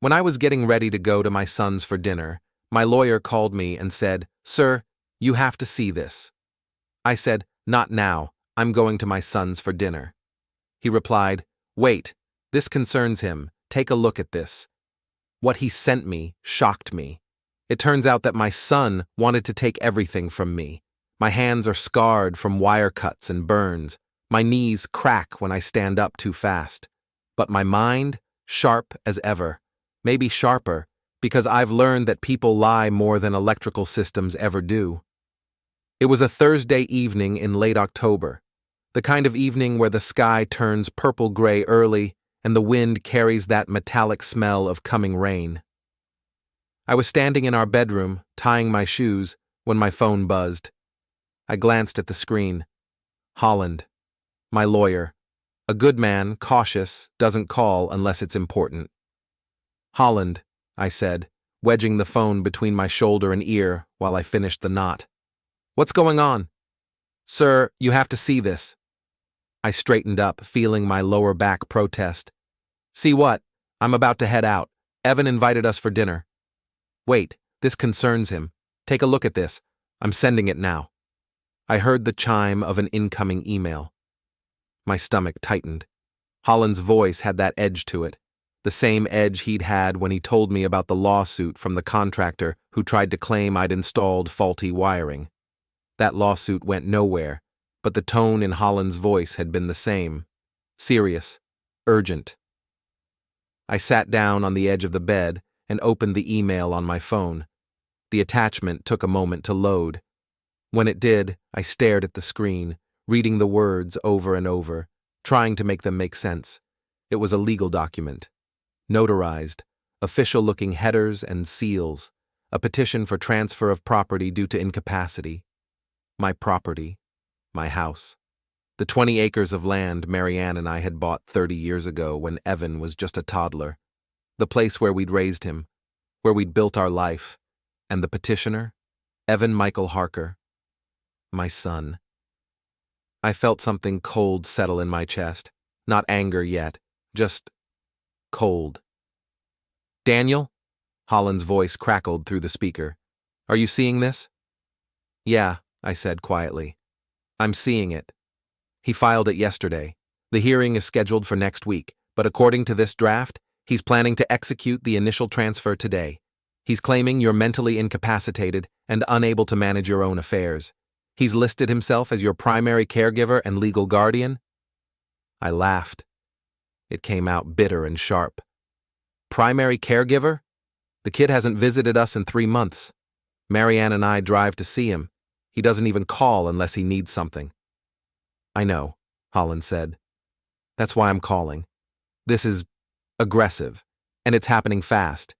When I was getting ready to go to my son's for dinner, my lawyer called me and said, "Sir, you have to see this." I said, "Not now, I'm going to my son's for dinner." He replied, "Wait, this concerns him, take a look at this." What he sent me shocked me. It turns out that my son wanted to take everything from me. My hands are scarred from wire cuts and burns. My knees crack when I stand up too fast. But my mind, sharp as ever. Maybe sharper, because I've learned that people lie more than electrical systems ever do. It was a Thursday evening in late October, the kind of evening where the sky turns purple-gray early and the wind carries that metallic smell of coming rain. I was standing in our bedroom, tying my shoes, when my phone buzzed. I glanced at the screen. Holland. My lawyer. A good man, cautious, doesn't call unless it's important. "Holland," I said, wedging the phone between my shoulder and ear while I finished the knot. "What's going on?" "Sir, you have to see this." I straightened up, feeling my lower back protest. "See what? I'm about to head out. Evan invited us for dinner." "Wait, this concerns him. Take a look at this. I'm sending it now." I heard the chime of an incoming email. My stomach tightened. Holland's voice had that edge to it, the same edge he'd had when he told me about the lawsuit from the contractor who tried to claim I'd installed faulty wiring. That lawsuit went nowhere, but the tone in Holland's voice had been the same. Serious. Urgent. I sat down on the edge of the bed and opened the email on my phone. The attachment took a moment to load. When it did, I stared at the screen, reading the words over and over, trying to make them make sense. It was a legal document. Notarized, official-looking headers and seals, a petition for transfer of property due to incapacity. My property. My house. The 20 acres of land Marianne and I had bought 30 years ago when Evan was just a toddler. The place where we'd raised him, where we'd built our life. And the petitioner? Evan Michael Harker. My son. I felt something cold settle in my chest. Not anger yet, just cold. "Daniel?" Holland's voice crackled through the speaker. "Are you seeing this?" "Yeah," I said quietly. "I'm seeing it." He filed it yesterday. The hearing is scheduled for next week, but according to this draft, he's planning to execute the initial transfer today. He's claiming you're mentally incapacitated and unable to manage your own affairs. He's listed himself as your primary caregiver and legal guardian. I laughed. It came out bitter and sharp. Primary caregiver? The kid hasn't visited us in 3 months. Marianne and I drive to see him. He doesn't even call unless he needs something. "I know," Holland said. "That's why I'm calling. This is aggressive, and it's happening fast.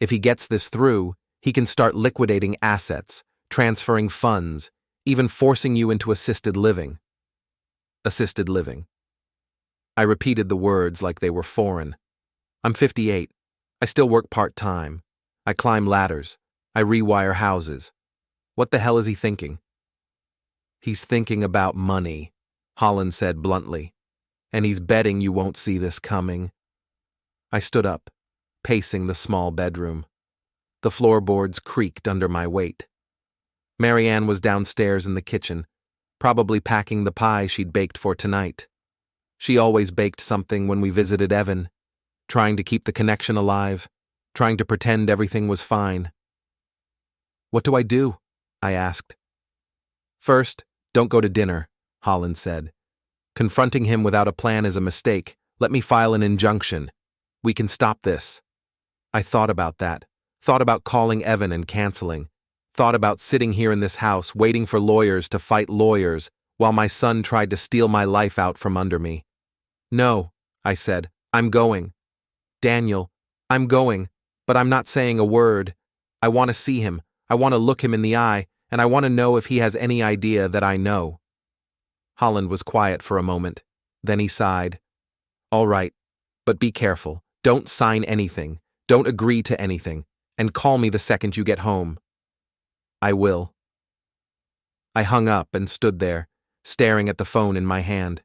If he gets this through, he can start liquidating assets, transferring funds, even forcing you into assisted living." Assisted living. I repeated the words like they were foreign. "I'm 58. I still work part-time. I climb ladders. I rewire houses. What the hell is he thinking?" "He's thinking about money," Holland said bluntly. "And he's betting you won't see this coming." I stood up, pacing the small bedroom. The floorboards creaked under my weight. Marianne was downstairs in the kitchen, probably packing the pie she'd baked for tonight. She always baked something when we visited Evan, trying to keep the connection alive, trying to pretend everything was fine. "What do I do?" I asked. "First, don't go to dinner," Holland said. "Confronting him without a plan is a mistake. Let me file an injunction. We can stop this." I thought about that, thought about calling Evan and canceling, thought about sitting here in this house waiting for lawyers to fight lawyers while my son tried to steal my life out from under me. "No," I said, "I'm going. Daniel, I'm going, but I'm not saying a word. I want to see him, I want to look him in the eye, and I want to know if he has any idea that I know." Holland was quiet for a moment. Then he sighed. "All right, but be careful. Don't sign anything. Don't agree to anything. And call me the second you get home." "I will." I hung up and stood there, staring at the phone in my hand.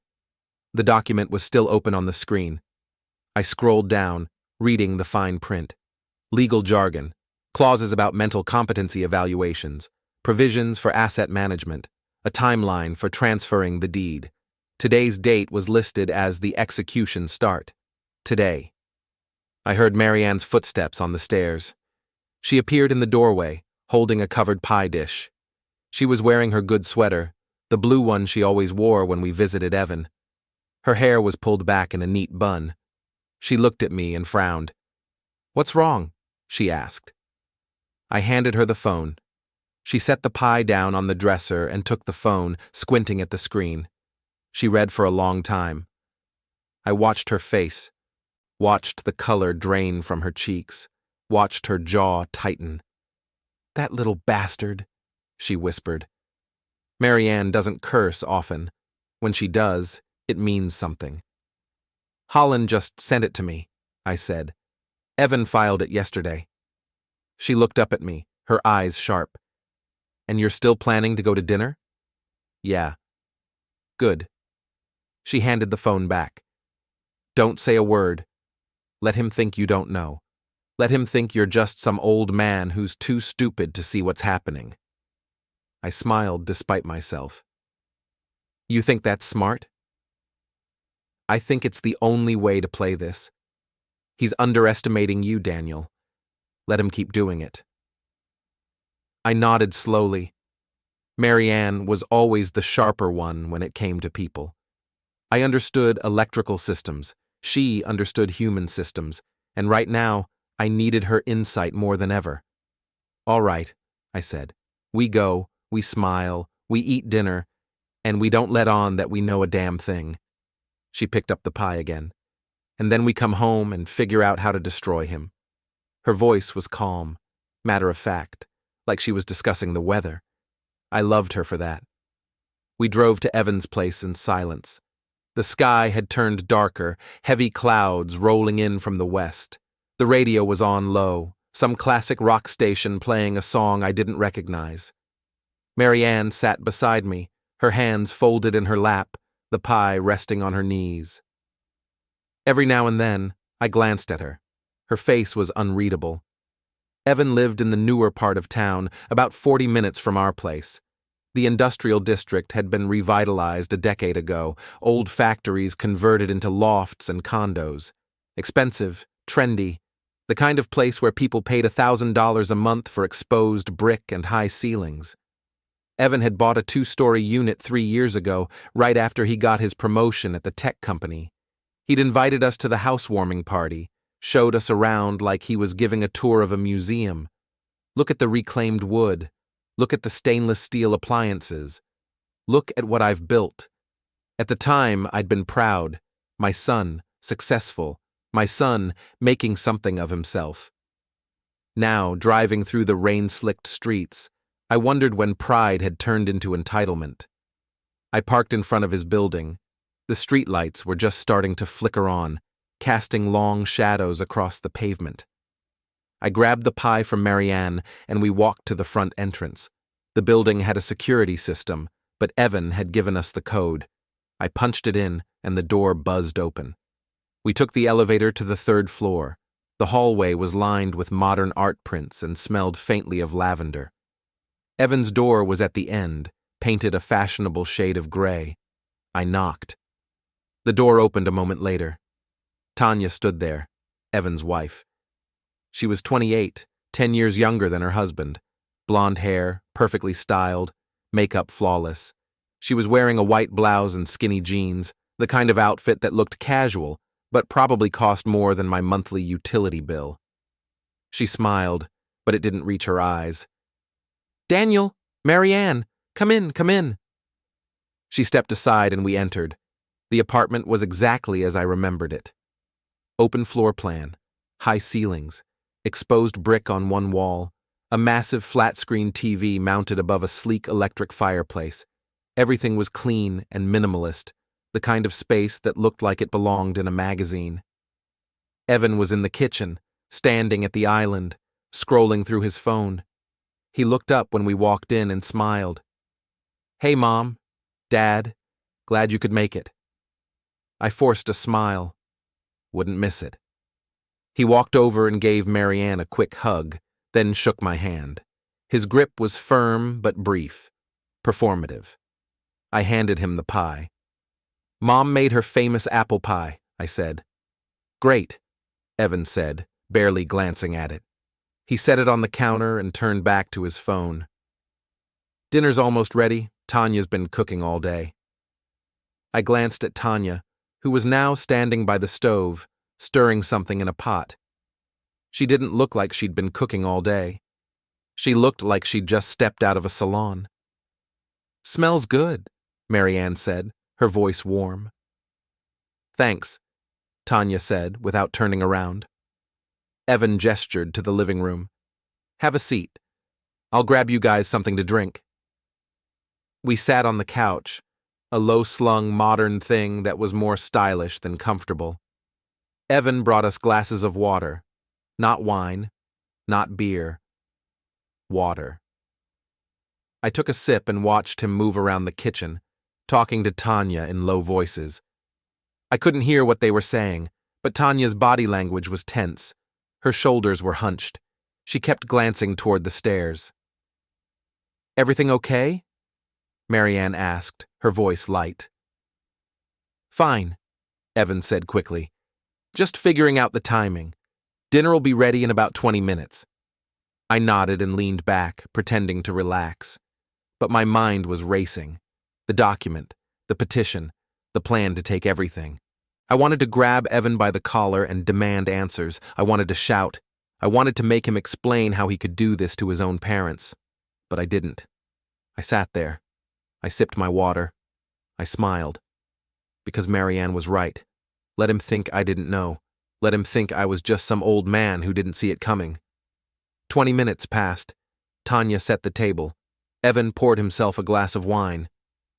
The document was still open on the screen. I scrolled down, reading the fine print. Legal jargon, clauses about mental competency evaluations, provisions for asset management, a timeline for transferring the deed. Today's date was listed as the execution start. Today. I heard Marianne's footsteps on the stairs. She appeared in the doorway, holding a covered pie dish. She was wearing her good sweater, the blue one she always wore when we visited Evan. Her hair was pulled back in a neat bun. She looked at me and frowned. "What's wrong?" she asked. I handed her the phone. She set the pie down on the dresser and took the phone, squinting at the screen. She read for a long time. I watched her face, watched the color drain from her cheeks, watched her jaw tighten. "That little bastard," she whispered. Marianne doesn't curse often. When she does, it means something. "Holland just sent it to me," I said. "Evan filed it yesterday." She looked up at me, her eyes sharp. "And you're still planning to go to dinner?" "Yeah." "Good." She handed the phone back. "Don't say a word. Let him think you don't know. Let him think you're just some old man who's too stupid to see what's happening." I smiled despite myself. "You think that's smart?" "I think it's the only way to play this. He's underestimating you, Daniel. Let him keep doing it." I nodded slowly. Marianne was always the sharper one when it came to people. I understood electrical systems. She understood human systems. And right now, I needed her insight more than ever. "All right," I said. "We go, we smile, we eat dinner, and we don't let on that we know a damn thing." She picked up the pie again. "And then we come home and figure out how to destroy him." Her voice was calm, matter of fact, like she was discussing the weather. I loved her for that. We drove to Evan's place in silence. The sky had turned darker, heavy clouds rolling in from the west. The radio was on low, some classic rock station playing a song I didn't recognize. Marianne sat beside me, her hands folded in her lap, the pie resting on her knees. Every now and then, I glanced at her. Her face was unreadable. Evan lived in the newer part of town, about 40 minutes from our place. The industrial district had been revitalized a decade ago, old factories converted into lofts and condos. Expensive, trendy, the kind of place where people paid $1,000 a month for exposed brick and high ceilings. Evan had bought a 2-story unit 3 years ago, right after he got his promotion at the tech company. He'd invited us to the housewarming party, showed us around like he was giving a tour of a museum. Look at the reclaimed wood. Look at the stainless steel appliances. Look at what I've built. At the time, I'd been proud. My son, successful. My son, making something of himself. Now, driving through the rain-slicked streets, I wondered when pride had turned into entitlement. I parked in front of his building. The streetlights were just starting to flicker on, casting long shadows across the pavement. I grabbed the pie from Marianne and we walked to the front entrance. The building had a security system, but Evan had given us the code. I punched it in and the door buzzed open. We took the elevator to the 3rd floor. The hallway was lined with modern art prints and smelled faintly of lavender. Evan's door was at the end, painted a fashionable shade of gray. I knocked. The door opened a moment later. Tanya stood there, Evan's wife. She was 28, 10 years younger than her husband. Blonde hair, perfectly styled, makeup flawless. She was wearing a white blouse and skinny jeans, the kind of outfit that looked casual, but probably cost more than my monthly utility bill. She smiled, but it didn't reach her eyes. "Daniel, Marianne, come in, come in." She stepped aside and we entered. The apartment was exactly as I remembered it. Open floor plan, high ceilings, exposed brick on one wall, a massive flat-screen TV mounted above a sleek electric fireplace. Everything was clean and minimalist, the kind of space that looked like it belonged in a magazine. Evan was in the kitchen, standing at the island, scrolling through his phone. He looked up when we walked in and smiled. "Hey, Mom, Dad, glad you could make it." I forced a smile. Wouldn't miss it. He walked over and gave Marianne a quick hug, then shook my hand. His grip was firm but brief, performative. I handed him the pie. "Mom made her famous apple pie," I said. "Great," Evan said, barely glancing at it. He set it on the counter and turned back to his phone. "Dinner's almost ready. Tanya's been cooking all day." I glanced at Tanya, who was now standing by the stove, stirring something in a pot. She didn't look like she'd been cooking all day. She looked like she'd just stepped out of a salon. "Smells good," Marianne said, her voice warm. "Thanks," Tanya said without turning around. Evan gestured to the living room. "Have a seat. I'll grab you guys something to drink." We sat on the couch, a low-slung modern thing that was more stylish than comfortable. Evan brought us glasses of water. Not wine, not beer. Water. I took a sip and watched him move around the kitchen, talking to Tanya in low voices. I couldn't hear what they were saying, but Tanya's body language was tense. Her shoulders were hunched. She kept glancing toward the stairs. "Everything okay?" Marianne asked, her voice light. "Fine," Evan said quickly. "Just figuring out the timing. Dinner'll be ready in about 20 minutes. I nodded and leaned back, pretending to relax. But my mind was racing. The document, the petition, the plan to take everything. I wanted to grab Evan by the collar and demand answers. I wanted to shout. I wanted to make him explain how he could do this to his own parents. But I didn't. I sat there. I sipped my water. I smiled. Because Marianne was right. Let him think I didn't know. Let him think I was just some old man who didn't see it coming. 20 minutes passed. Tanya set the table. Evan poured himself a glass of wine.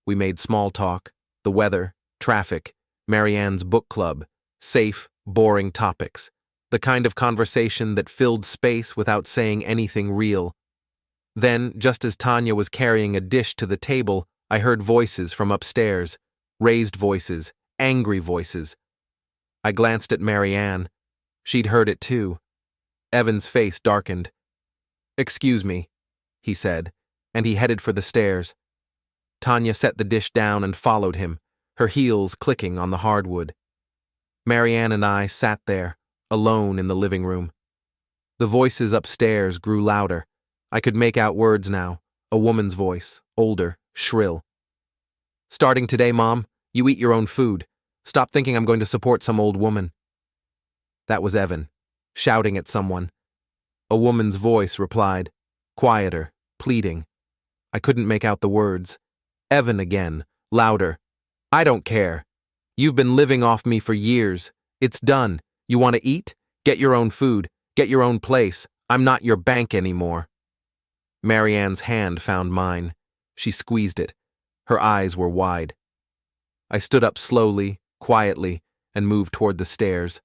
We made small talk, the weather, traffic, Marianne's book club, safe, boring topics, the kind of conversation that filled space without saying anything real. Then, just as Tanya was carrying a dish to the table, I heard voices from upstairs, raised voices, angry voices. I glanced at Marianne. She'd heard it too. Evan's face darkened. "Excuse me," he said, and he headed for the stairs. Tanya set the dish down and followed him, her heels clicking on the hardwood. Marianne and I sat there, alone in the living room. The voices upstairs grew louder. I could make out words now, a woman's voice, older, shrill. "Starting today, Mom, you eat your own food. Stop thinking I'm going to support some old woman." That was Evan, shouting at someone. A woman's voice replied, quieter, pleading. I couldn't make out the words. Evan again, louder. "I don't care. You've been living off me for years. It's done. You want to eat? Get your own food. Get your own place. I'm not your bank anymore." Marianne's hand found mine. She squeezed it. Her eyes were wide. I stood up slowly, quietly, and moved toward the stairs.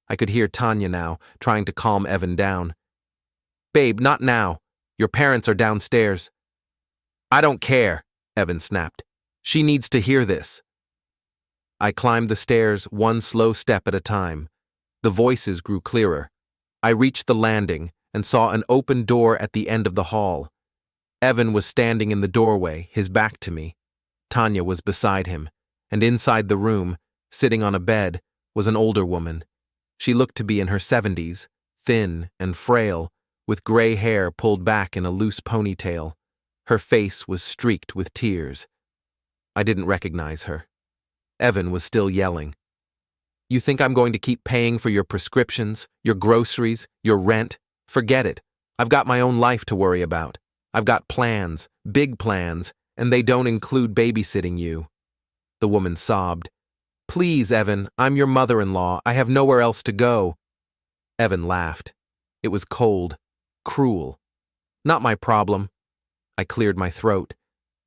I could hear Tanya now, trying to calm Evan down. "Babe, not now. Your parents are downstairs." "I don't care," Evan snapped. "She needs to hear this." I climbed the stairs one slow step at a time. The voices grew clearer. I reached the landing and saw an open door at the end of the hall. Evan was standing in the doorway, his back to me. Tanya was beside him, and inside the room, sitting on a bed, was an older woman. She looked to be in her 70s, thin and frail, with gray hair pulled back in a loose ponytail. Her face was streaked with tears. I didn't recognize her. Evan was still yelling. "You think I'm going to keep paying for your prescriptions, your groceries, your rent? Forget it. I've got my own life to worry about. I've got plans, big plans, and they don't include babysitting you." The woman sobbed. "Please, Evan, I'm your mother-in-law. I have nowhere else to go." Evan laughed. It was cold, cruel. "Not my problem." I cleared my throat.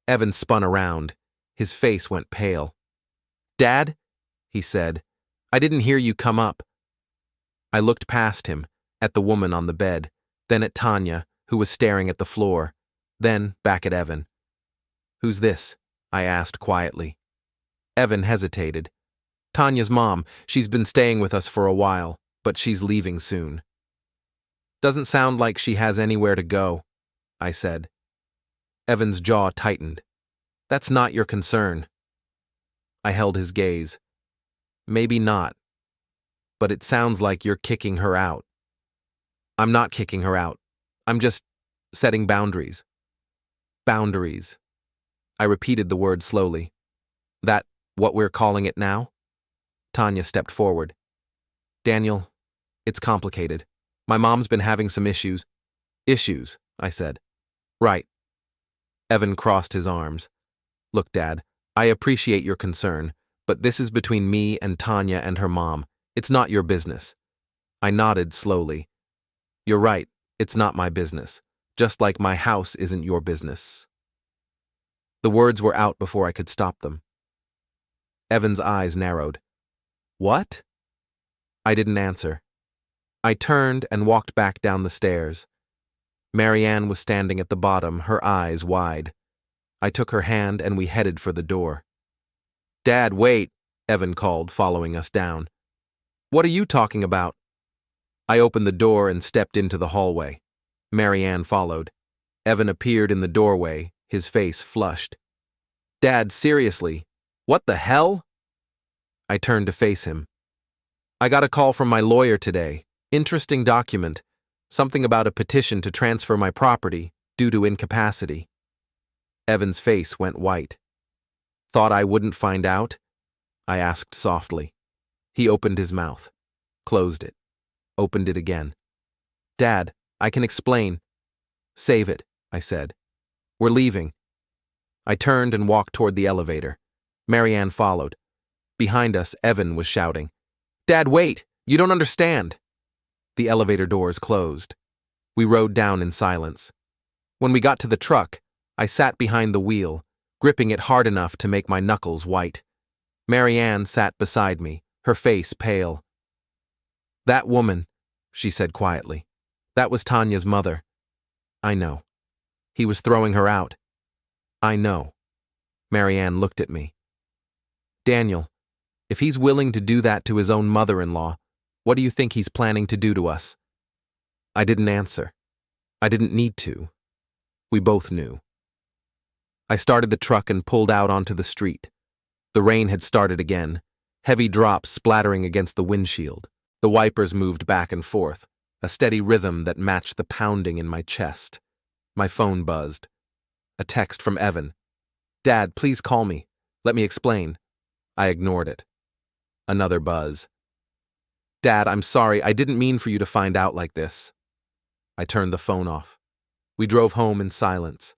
Evan spun around. His face went pale. "Dad?" he said. "I didn't hear you come up." I looked past him, at the woman on the bed, then at Tanya, who was staring at the floor, then back at Evan. "Who's this?" I asked quietly. Evan hesitated. "Tanya's mom. She's been staying with us for a while, but she's leaving soon. Doesn't sound like she has anywhere to go, I said. Evan's jaw tightened. That's not your concern. I held his gaze. Maybe not, but it sounds like you're kicking her out. I'm not kicking her out. I'm just setting boundaries. Boundaries. I repeated the word slowly. That what we're calling it now? Tanya stepped forward. Daniel, it's complicated. My mom's been having some issues. Issues, I said. Right. Evan crossed his arms. Look, Dad, I appreciate your concern, but this is between me and Tanya and her mom. It's not your business. I nodded slowly. You're right, it's not my business, just like my house isn't your business. The words were out before I could stop them. Evan's eyes narrowed. What? I didn't answer. I turned and walked back down the stairs. Marianne was standing at the bottom, her eyes wide. I took her hand and we headed for the door. Dad, wait, Evan called, following us down. What are you talking about? I opened the door and stepped into the hallway. Marianne followed. Evan appeared in the doorway, his face flushed. Dad, seriously, what the hell? I turned to face him. I got a call from my lawyer today. Interesting document. Something about a petition to transfer my property due to incapacity. Evan's face went white. Thought I wouldn't find out? I asked softly. He opened his mouth, closed it, opened it again. Dad, I can explain. Save it, I said. We're leaving. I turned and walked toward the elevator. Marianne followed. Behind us, Evan was shouting. Dad, wait! You don't understand! The elevator doors closed. We rode down in silence. When we got to the truck, I sat behind the wheel, gripping it hard enough to make my knuckles white. Marianne sat beside me, her face pale. That woman, she said quietly. That was Tanya's mother. I know. He was throwing her out. I know. Marianne looked at me. Daniel, if he's willing to do that to his own mother-in-law, what do you think he's planning to do to us? I didn't answer. I didn't need to. We both knew. I started the truck and pulled out onto the street. The rain had started again, heavy drops splattering against the windshield. The wipers moved back and forth, a steady rhythm that matched the pounding in my chest. My phone buzzed. A text from Evan. Dad, please call me. Let me explain. I ignored it. Another buzz. Dad, I'm sorry, I didn't mean for you to find out like this. I turned the phone off. We drove home in silence.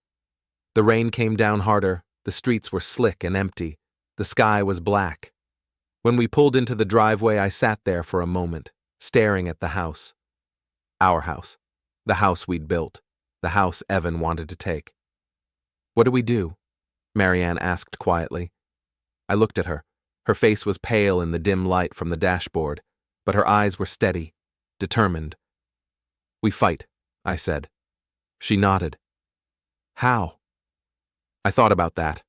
The rain came down harder, the streets were slick and empty, the sky was black. When we pulled into the driveway, I sat there for a moment, staring at the house. Our house. The house we'd built. The house Evan wanted to take. What do we do? Marianne asked quietly. I looked at her. Her face was pale in the dim light from the dashboard, but her eyes were steady, determined. We fight, I said. She nodded. How? I thought about that.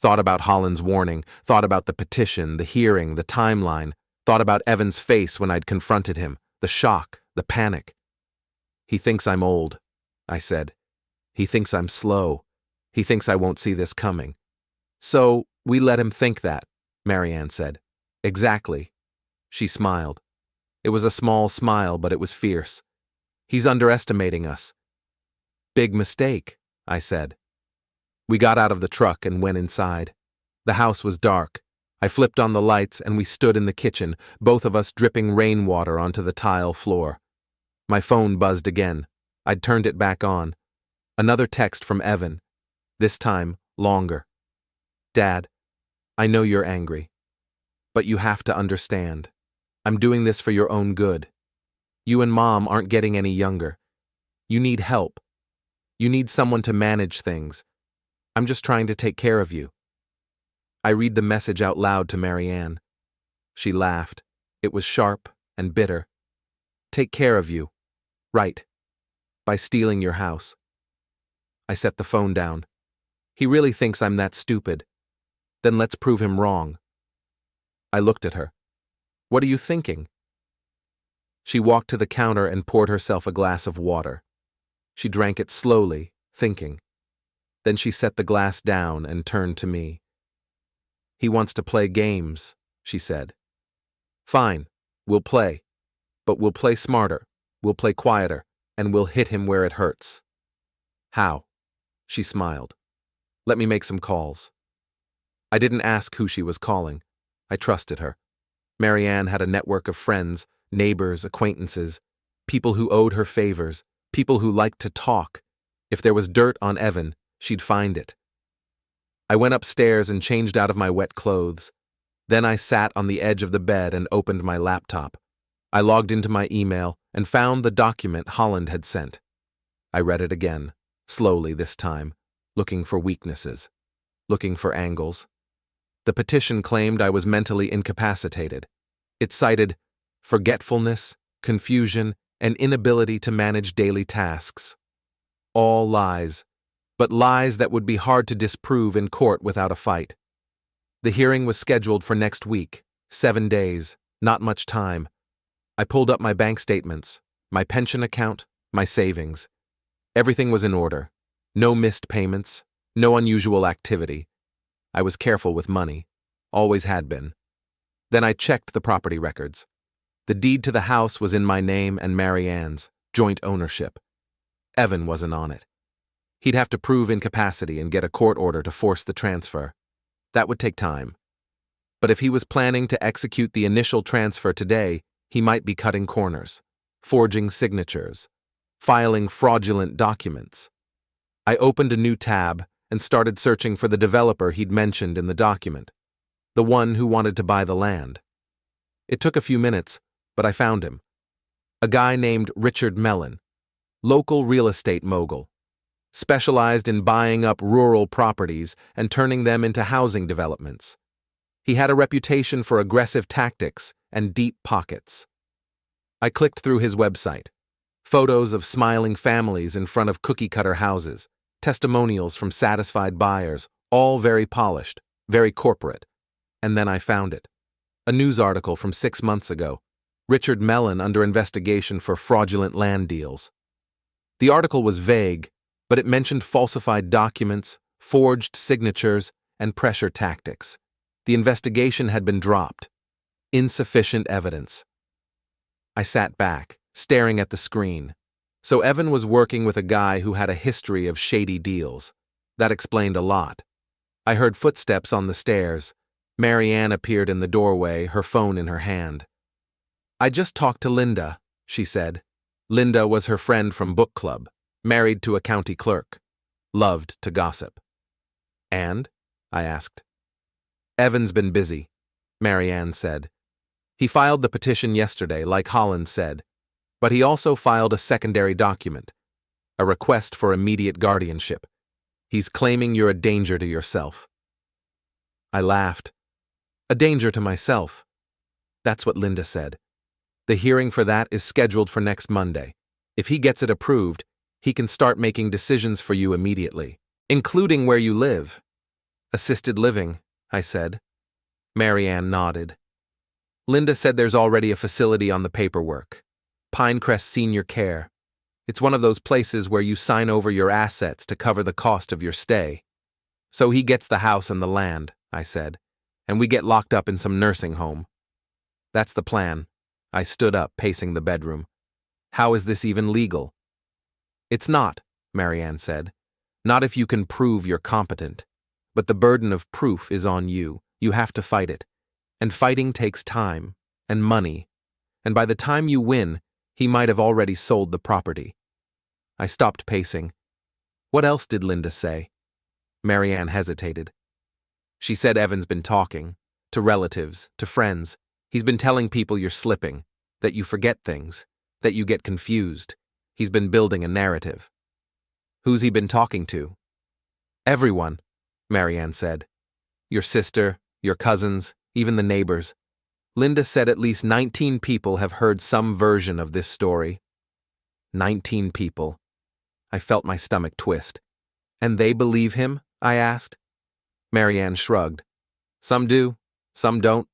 Thought about Holland's warning, thought about the petition, the hearing, the timeline, thought about Evan's face when I'd confronted him, the shock, the panic. He thinks I'm old, I said. He thinks I'm slow. He thinks I won't see this coming. So we let him think that, Marianne said. Exactly. She smiled. It was a small smile, but it was fierce. He's underestimating us. Big mistake, I said. We got out of the truck and went inside. The house was dark. I flipped on the lights and we stood in the kitchen, both of us dripping rainwater onto the tile floor. My phone buzzed again. I'd turned it back on. Another text from Evan. This time, longer. Dad, I know you're angry, but you have to understand. I'm doing this for your own good. You and Mom aren't getting any younger. You need help. You need someone to manage things. I'm just trying to take care of you. I read the message out loud to Marianne. She laughed. It was sharp and bitter. Take care of you. Right. By stealing your house. I set the phone down. He really thinks I'm that stupid. Then let's prove him wrong. I looked at her. What are you thinking? She walked to the counter and poured herself a glass of water. She drank it slowly, thinking. Then she set the glass down and turned to me. "He wants to play games," she said. "Fine, we'll play. But we'll play smarter, we'll play quieter, and we'll hit him where it hurts." "How?" She smiled. "Let me make some calls." I didn't ask who she was calling. I trusted her. Marianne had a network of friends, neighbors, acquaintances, people who owed her favors, people who liked to talk. If there was dirt on Evan, she'd find it. I went upstairs and changed out of my wet clothes. Then I sat on the edge of the bed and opened my laptop. I logged into my email and found the document Holland had sent. I read it again, slowly this time, looking for weaknesses, looking for angles. The petition claimed I was mentally incapacitated. It cited forgetfulness, confusion, and inability to manage daily tasks. All lies, but lies that would be hard to disprove in court without a fight. The hearing was scheduled for next week, 7 days, not much time. I pulled up my bank statements, my pension account, my savings. Everything was in order. No missed payments, no unusual activity. I was careful with money, always had been. Then I checked the property records. The deed to the house was in my name and Marianne's, joint ownership. Evan wasn't on it. He'd have to prove incapacity and get a court order to force the transfer. That would take time. But if he was planning to execute the initial transfer today, he might be cutting corners, forging signatures, filing fraudulent documents. I opened a new tab and started searching for the developer he'd mentioned in the document, the one who wanted to buy the land. It took a few minutes, but I found him. A guy named Richard Mellon, local real estate mogul, specialized in buying up rural properties and turning them into housing developments. He had a reputation for aggressive tactics and deep pockets. I clicked through his website. Photos of smiling families in front of cookie-cutter houses, testimonials from satisfied buyers, all very polished, very corporate. And then I found it. A news article from 6 months ago. Richard Mellon under investigation for fraudulent land deals. The article was vague, but it mentioned falsified documents, forged signatures, and pressure tactics. The investigation had been dropped. Insufficient evidence. I sat back, staring at the screen. So Evan was working with a guy who had a history of shady deals. That explained a lot. I heard footsteps on the stairs. Marianne appeared in the doorway, her phone in her hand. "I just talked to Linda," she said. Linda was her friend from book club, married to a county clerk, loved to gossip. "And?" I asked. "Evan's been busy," Marianne said. "He filed the petition yesterday, like Holland said, but he also filed a secondary document, a request for immediate guardianship. He's claiming you're a danger to yourself." I laughed. "A danger to myself?" That's what Linda said. The hearing for that is scheduled for next Monday. If he gets it approved, he can start making decisions for you immediately, including where you live. "Assisted living," I said. Marianne nodded. "Linda said there's already a facility on the paperwork. Pinecrest Senior Care. It's one of those places where you sign over your assets to cover the cost of your stay. So he gets the house and the land," I said, "and we get locked up in some nursing home." "That's the plan." I stood up, pacing the bedroom. "How is this even legal?" "It's not," Marianne said. "Not if you can prove you're competent. But the burden of proof is on you. You have to fight it. And fighting takes time and money. And by the time you win, he might have already sold the property." I stopped pacing. "What else did Linda say?" Marianne hesitated. "She said Evan's been talking. To relatives, to friends. He's been telling people you're slipping, that you forget things, that you get confused. He's been building a narrative." "Who's he been talking to?" "Everyone," Marianne said. "Your sister, your cousins, even the neighbors. Linda said at least 19 people have heard some version of this story." 19 people. I felt my stomach twist. "And they believe him?" I asked. Marianne shrugged. "Some do, some don't,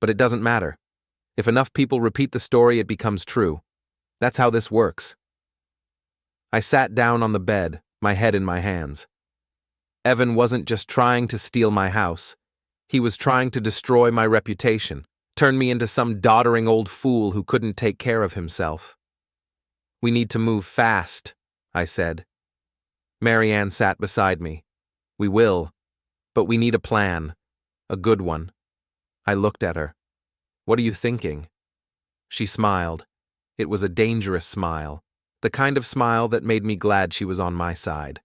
but it doesn't matter. If enough people repeat the story, it becomes true. That's how this works. I sat down on the bed, my head in my hands. Evan wasn't just trying to steal my house. He was trying to destroy my reputation, turn me into some doddering old fool who couldn't take care of himself. We need to move fast, I said. Marianne sat beside me. We will, but we need a plan, a good one. I looked at her. What are you thinking? She smiled. It was a dangerous smile, the kind of smile that made me glad she was on my side.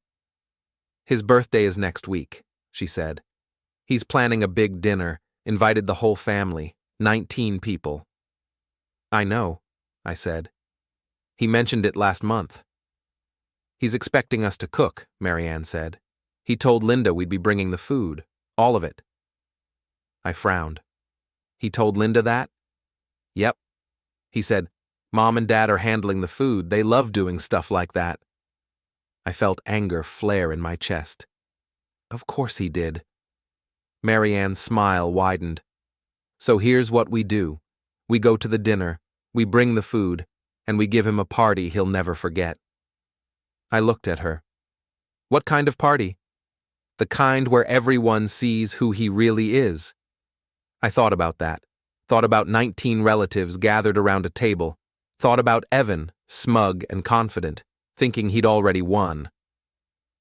His birthday is next week, she said. He's planning a big dinner, invited the whole family, 19 people. I know, I said. He mentioned it last month. He's expecting us to cook, Marianne said. He told Linda we'd be bringing the food, all of it. I frowned. He told Linda that? Yep. He said, Mom and Dad are handling the food. They love doing stuff like that. I felt anger flare in my chest. Of course he did. Marianne's smile widened. So here's what we do. We go to the dinner, we bring the food, and we give him a party he'll never forget. I looked at her. What kind of party? The kind where everyone sees who he really is. I thought about that. Thought about 19 relatives gathered around a table. Thought about Evan, smug and confident, thinking he'd already won.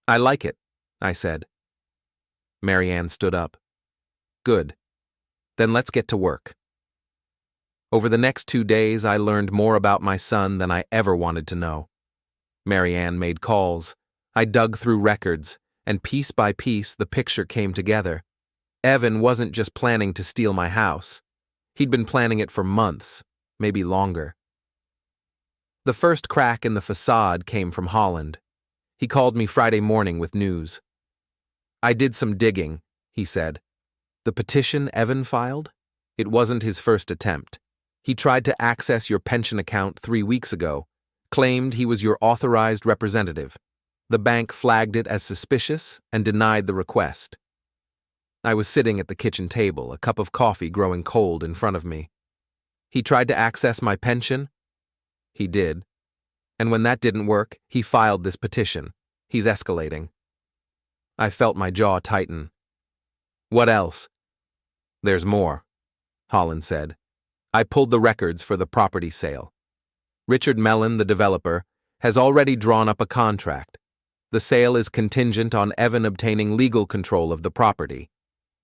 I like it, I said. Marianne stood up. Good. Then let's get to work. Over the next 2 days, I learned more about my son than I ever wanted to know. Marianne made calls. I dug through records, and piece by piece the picture came together. Evan wasn't just planning to steal my house. He'd been planning it for months, maybe longer. The first crack in the facade came from Holland. He called me Friday morning with news. I did some digging, he said. The petition Evan filed? It wasn't his first attempt. He tried to access your pension account 3 weeks ago, claimed he was your authorized representative. The bank flagged it as suspicious and denied the request. I was sitting at the kitchen table, a cup of coffee growing cold in front of me. He tried to access my pension? He did. And when that didn't work, he filed this petition. He's escalating. I felt my jaw tighten. What else? There's more, Holland said. I pulled the records for the property sale. Richard Mellon, the developer, has already drawn up a contract. The sale is contingent on Evan obtaining legal control of the property.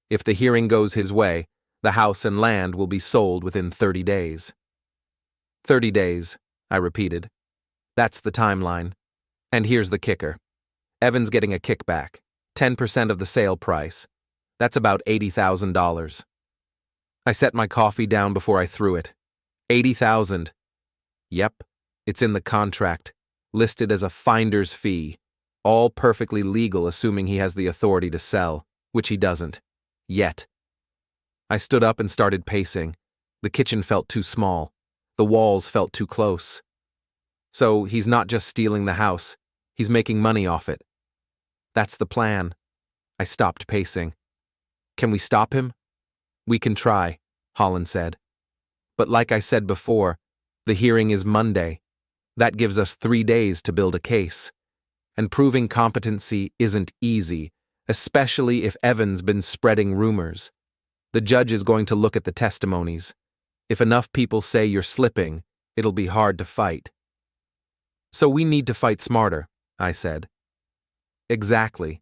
If the hearing goes his way, the house and land will be sold within 30 days. 30 days, I repeated. That's the timeline. And here's the kicker. Evan's getting a kickback, 10% of the sale price. That's about $80,000. I set my coffee down before I threw it. $80,000. Yep, it's in the contract, listed as a finder's fee. All perfectly legal, assuming he has the authority to sell, which he doesn't. Yet. I stood up and started pacing. The kitchen felt too small. The walls felt too close. So he's not just stealing the house, he's making money off it. That's the plan. I stopped pacing. Can we stop him? We can try, Holland said. But like I said before, the hearing is Monday. That gives us 3 days to build a case. And proving competency isn't easy, especially if Evan's been spreading rumors. The judge is going to look at the testimonies. If enough people say you're slipping, it'll be hard to fight. So we need to fight smarter, I said. Exactly.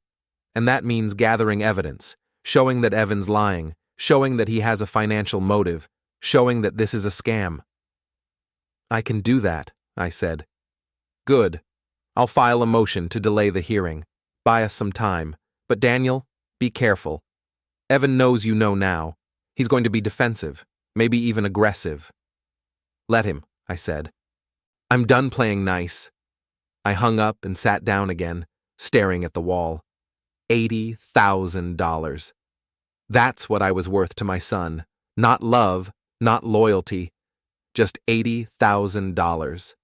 And that means gathering evidence, showing that Evan's lying, showing that he has a financial motive, showing that this is a scam. I can do that, I said. Good. I'll file a motion to delay the hearing. Buy us some time. But Daniel, be careful. Evan knows you know now. He's going to be defensive, maybe even aggressive. Let him, I said. I'm done playing nice. I hung up and sat down again, staring at the wall. $80,000. That's what I was worth to my son. Not love, not loyalty. Just $80,000.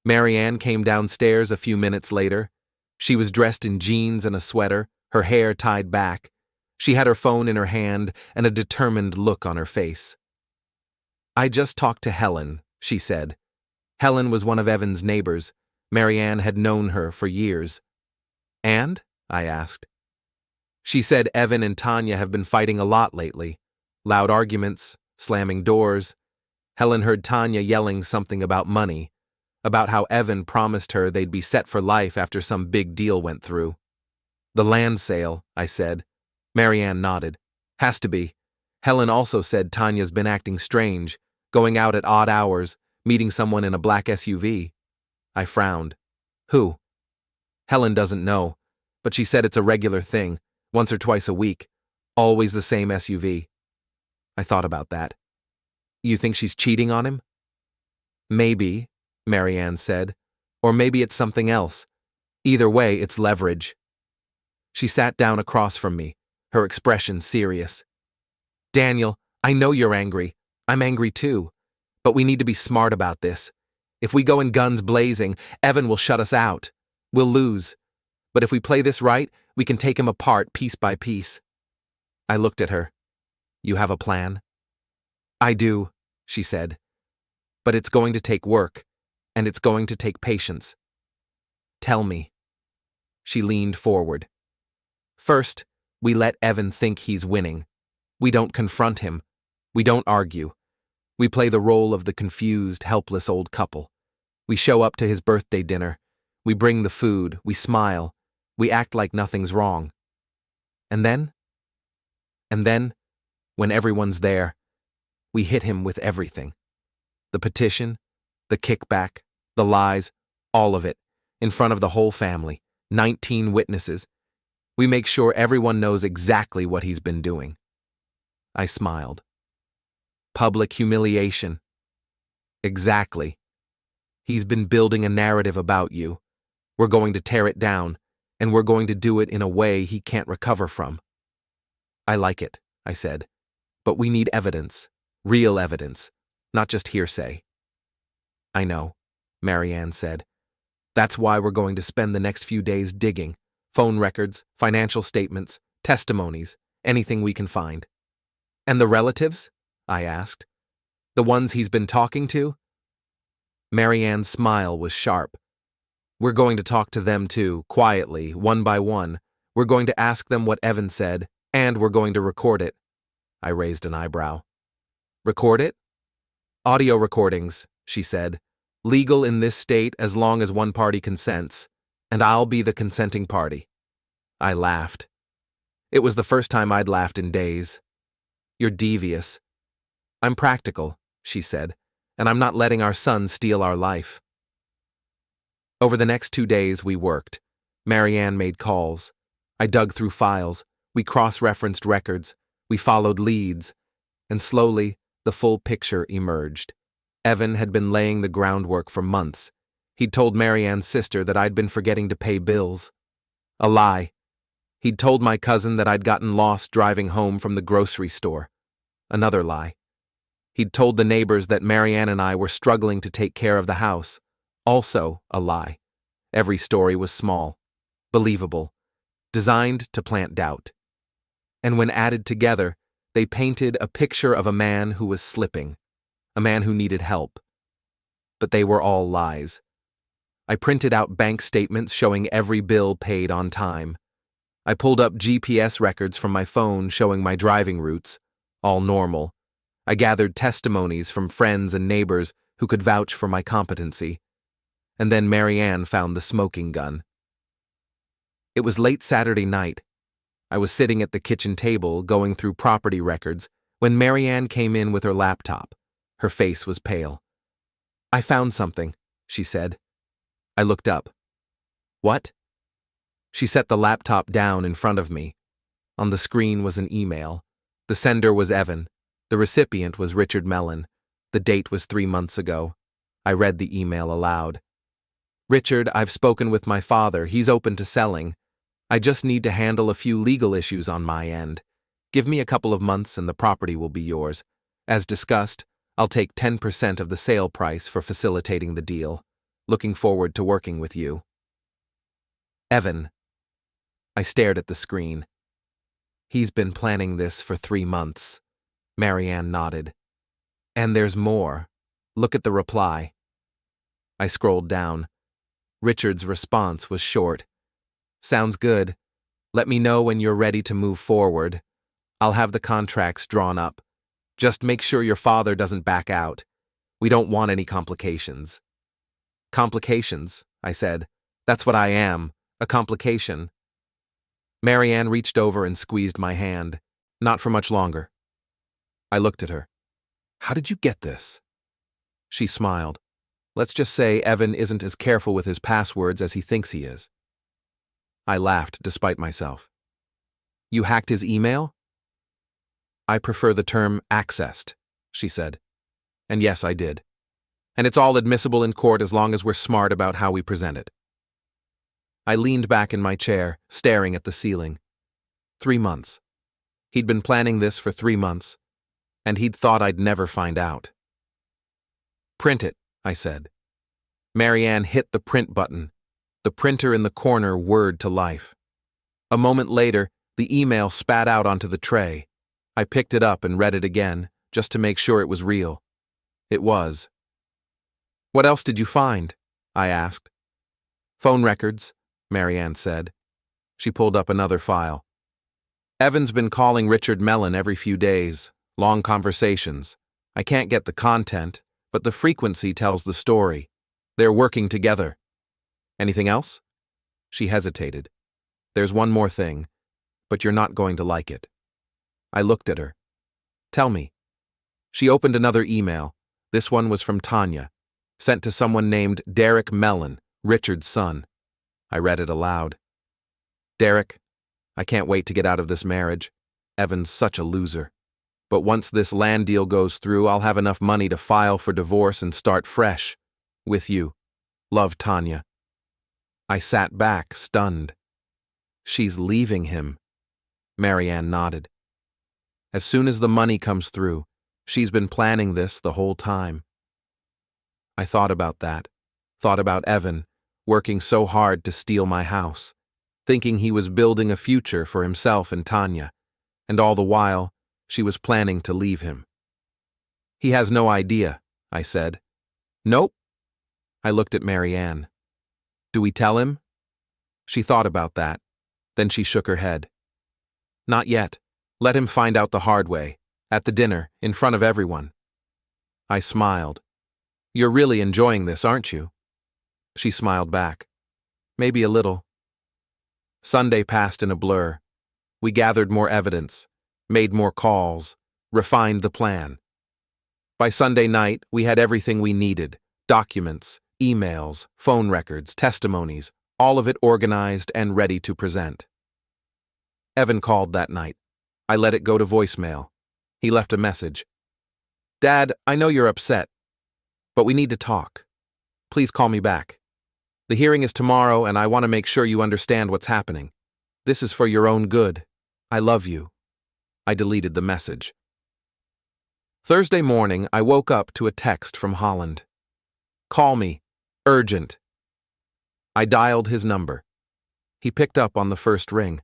Marianne came downstairs a few minutes later. She was dressed in jeans and a sweater, her hair tied back. She had her phone in her hand and a determined look on her face. I just talked to Helen, she said. Helen was one of Evan's neighbors. Marianne had known her for years. And? I asked. She said Evan and Tanya have been fighting a lot lately. Loud arguments, slamming doors. Helen heard Tanya yelling something about money, about how Evan promised her they'd be set for life after some big deal went through. The land sale, I said. Marianne nodded. Has to be. Helen also said Tanya's been acting strange, going out at odd hours, meeting someone in a black SUV. I frowned. Who? Helen doesn't know, but she said it's a regular thing, once or twice a week, always the same SUV. I thought about that. You think she's cheating on him? Maybe, Marianne said, or maybe it's something else. Either way, it's leverage. She sat down across from me, her expression serious. Daniel, I know you're angry. I'm angry too. But we need to be smart about this. If we go in guns blazing, Evan will shut us out. We'll lose. But if we play this right, we can take him apart piece by piece. I looked at her. You have a plan? I do, she said. But it's going to take work, and it's going to take patience. Tell me. She leaned forward. First, we let Evan think he's winning. We don't confront him. We don't argue. We play the role of the confused, helpless old couple. We show up to his birthday dinner. We bring the food. We smile. We act like nothing's wrong. And then, when everyone's there, we hit him with everything. The petition, the kickback, the lies, all of it, in front of the whole family, 19 witnesses. We make sure everyone knows exactly what he's been doing. I smiled. Public humiliation. Exactly. He's been building a narrative about you. We're going to tear it down, and we're going to do it in a way he can't recover from. I like it, I said. But we need evidence, real evidence, not just hearsay. I know, Marianne said. That's why we're going to spend the next few days digging. Phone records, financial statements, testimonies, anything we can find. And the relatives? I asked. The ones he's been talking to? Marianne's smile was sharp. We're going to talk to them too, quietly, one by one. We're going to ask them what Evan said, and we're going to record it. I raised an eyebrow. Record it? Audio recordings, she said. Legal in this state as long as one party consents, and I'll be the consenting party. I laughed. It was the first time I'd laughed in days. You're devious. I'm practical, she said, and I'm not letting our son steal our life. Over the next 2 days, we worked. Marianne made calls. I dug through files. We cross-referenced records. We followed leads. And slowly, the full picture emerged. Evan had been laying the groundwork for months. He'd told Marianne's sister that I'd been forgetting to pay bills. A lie. He'd told my cousin that I'd gotten lost driving home from the grocery store. Another lie. He'd told the neighbors that Marianne and I were struggling to take care of the house. Also a lie. Every story was small, believable, designed to plant doubt. And when added together, they painted a picture of a man who was slipping, a man who needed help. But they were all lies. I printed out bank statements showing every bill paid on time. I pulled up GPS records from my phone showing my driving routes, all normal. I gathered testimonies from friends and neighbors who could vouch for my competency. And then Marianne found the smoking gun. It was late Saturday night. I was sitting at the kitchen table going through property records when Marianne came in with her laptop. Her face was pale. I found something, she said. I looked up. What? She set the laptop down in front of me. On the screen was an email. The sender was Evan. The recipient was Richard Mellon. The date was 3 months ago. I read the email aloud. Richard, I've spoken with my father. He's open to selling. I just need to handle a few legal issues on my end. Give me a couple of months and the property will be yours. As discussed, I'll take 10% of the sale price for facilitating the deal. Looking forward to working with you. Evan. I stared at the screen. He's been planning this for 3 months. Marianne nodded. And there's more. Look at the reply. I scrolled down. Richard's response was short. Sounds good. Let me know when you're ready to move forward. I'll have the contracts drawn up. Just make sure your father doesn't back out. We don't want any complications. Complications, I said. That's what I am, a complication. Marianne reached over and squeezed my hand. Not for much longer. I looked at her. How did you get this? She smiled. Let's just say Evan isn't as careful with his passwords as he thinks he is. I laughed despite myself. You hacked his email? I prefer the term accessed, she said. And yes, I did. And it's all admissible in court as long as we're smart about how we present it. I leaned back in my chair, staring at the ceiling. 3 months. He'd been planning this for 3 months, and he'd thought I'd never find out. Print it, I said. Marianne hit the print button. The printer in the corner whirred to life. A moment later, the email spat out onto the tray. I picked it up and read it again, just to make sure it was real. It was. What else did you find? I asked. Phone records, Marianne said. She pulled up another file. Evan's been calling Richard Mellon every few days. Long conversations. I can't get the content, but the frequency tells the story. They're working together. Anything else? She hesitated. There's one more thing, but you're not going to like it. I looked at her. Tell me. She opened another email. This one was from Tanya, sent to someone named Derek Mellon, Richard's son. I read it aloud. Derek, I can't wait to get out of this marriage. Evan's such a loser. But once this land deal goes through, I'll have enough money to file for divorce and start fresh. With you. Love, Tanya. I sat back, stunned. She's leaving him. Marianne nodded. As soon as the money comes through, she's been planning this the whole time. I thought about that. Thought about Evan, working so hard to steal my house, thinking he was building a future for himself and Tanya, and all the while, she was planning to leave him. He has no idea, I said. Nope. I looked at Marianne. Do we tell him? She thought about that. Then she shook her head. Not yet. Let him find out the hard way, at the dinner, in front of everyone. I smiled. You're really enjoying this, aren't you? She smiled back. Maybe a little. Sunday passed in a blur. We gathered more evidence, made more calls, refined the plan. By Sunday night, we had everything we needed: documents, emails, phone records, testimonies, all of it organized and ready to present. Evan called that night. I let it go to voicemail. He left a message. Dad, I know you're upset, but we need to talk. Please call me back. The hearing is tomorrow, and I want to make sure you understand what's happening. This is for your own good. I love you. I deleted the message. Thursday morning, I woke up to a text from Holland. Call me. Urgent. I dialed his number. He picked up on the first ring.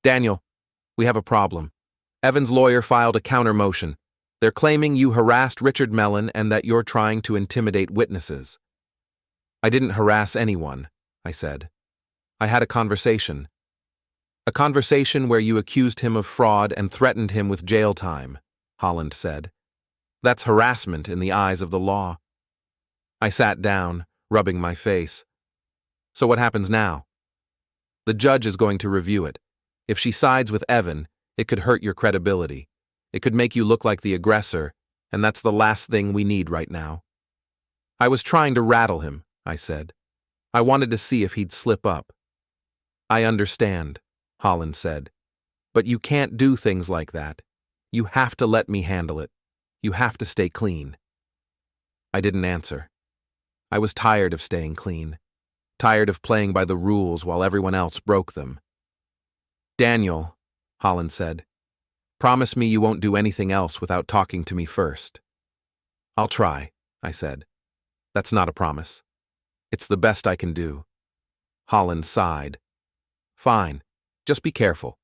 Daniel, we have a problem. Evan's lawyer filed a counter motion. They're claiming you harassed Richard Mellon and that you're trying to intimidate witnesses. I didn't harass anyone, I said. I had a conversation. A conversation where you accused him of fraud and threatened him with jail time, Holland said. That's harassment in the eyes of the law. I sat down, rubbing my face. So what happens now? The judge is going to review it. If she sides with Evan, it could hurt your credibility. It could make you look like the aggressor, and that's the last thing we need right now. I was trying to rattle him, I said. I wanted to see if he'd slip up. I understand, Holland said. But you can't do things like that. You have to let me handle it. You have to stay clean. I didn't answer. I was tired of staying clean. Tired of playing by the rules while everyone else broke them. Daniel, Holland said, promise me you won't do anything else without talking to me first. I'll try, I said. That's not a promise. It's the best I can do. Holland sighed. Fine, just be careful.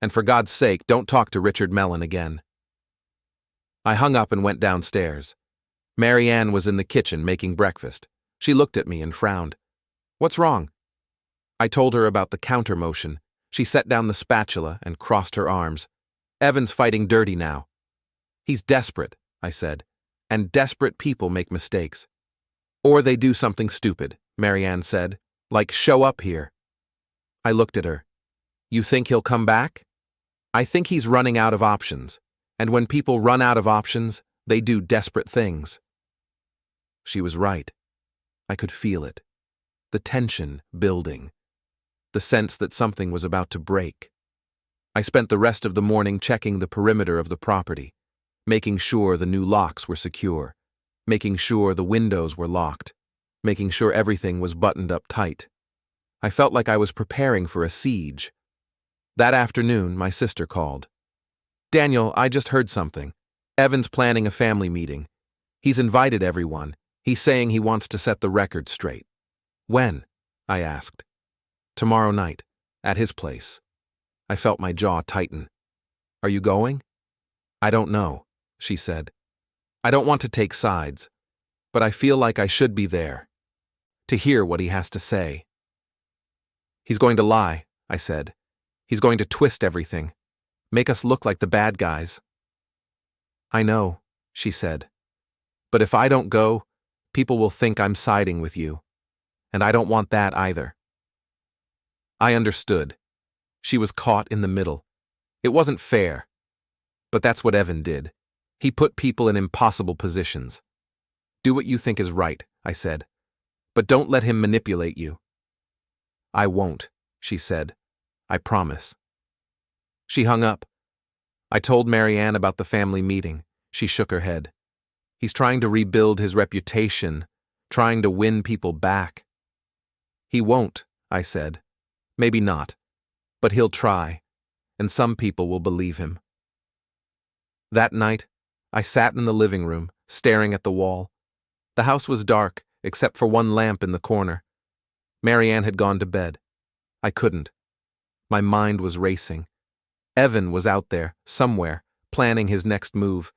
And for God's sake, don't talk to Richard Mellon again. I hung up and went downstairs. Marianne was in the kitchen making breakfast. She looked at me and frowned. "What's wrong?" I told her about the counter motion. She set down the spatula and crossed her arms. "Evan's fighting dirty now." "He's desperate," I said, "and desperate people make mistakes." "Or they do something stupid," Marianne said, "like show up here." I looked at her. "You think he'll come back?" "I think he's running out of options, and when people run out of options, they do desperate things." She was right. I could feel it. The tension building. The sense that something was about to break. I spent the rest of the morning checking the perimeter of the property, making sure the new locks were secure, making sure the windows were locked, making sure everything was buttoned up tight. I felt like I was preparing for a siege. That afternoon, my sister called. "Daniel, I just heard something. Evan's planning a family meeting. He's invited everyone. He's saying he wants to set the record straight." "When?" I asked. "Tomorrow night, at his place." I felt my jaw tighten. "Are you going?" "I don't know," she said. "I don't want to take sides, but I feel like I should be there, to hear what he has to say." "He's going to lie," I said. "He's going to twist everything, make us look like the bad guys." "I know," she said. "But if I don't go, people will think I'm siding with you, and I don't want that either." I understood. She was caught in the middle. It wasn't fair. But that's what Evan did. He put people in impossible positions. "Do what you think is right," I said. "But don't let him manipulate you." "I won't," she said. "I promise." She hung up. I told Marianne about the family meeting. She shook her head. "He's trying to rebuild his reputation, trying to win people back." "He won't," I said. "Maybe not. But he'll try, and some people will believe him." That night, I sat in the living room, staring at the wall. The house was dark, except for one lamp in the corner. Marianne had gone to bed. I couldn't. My mind was racing. Evan was out there, somewhere, planning his next move,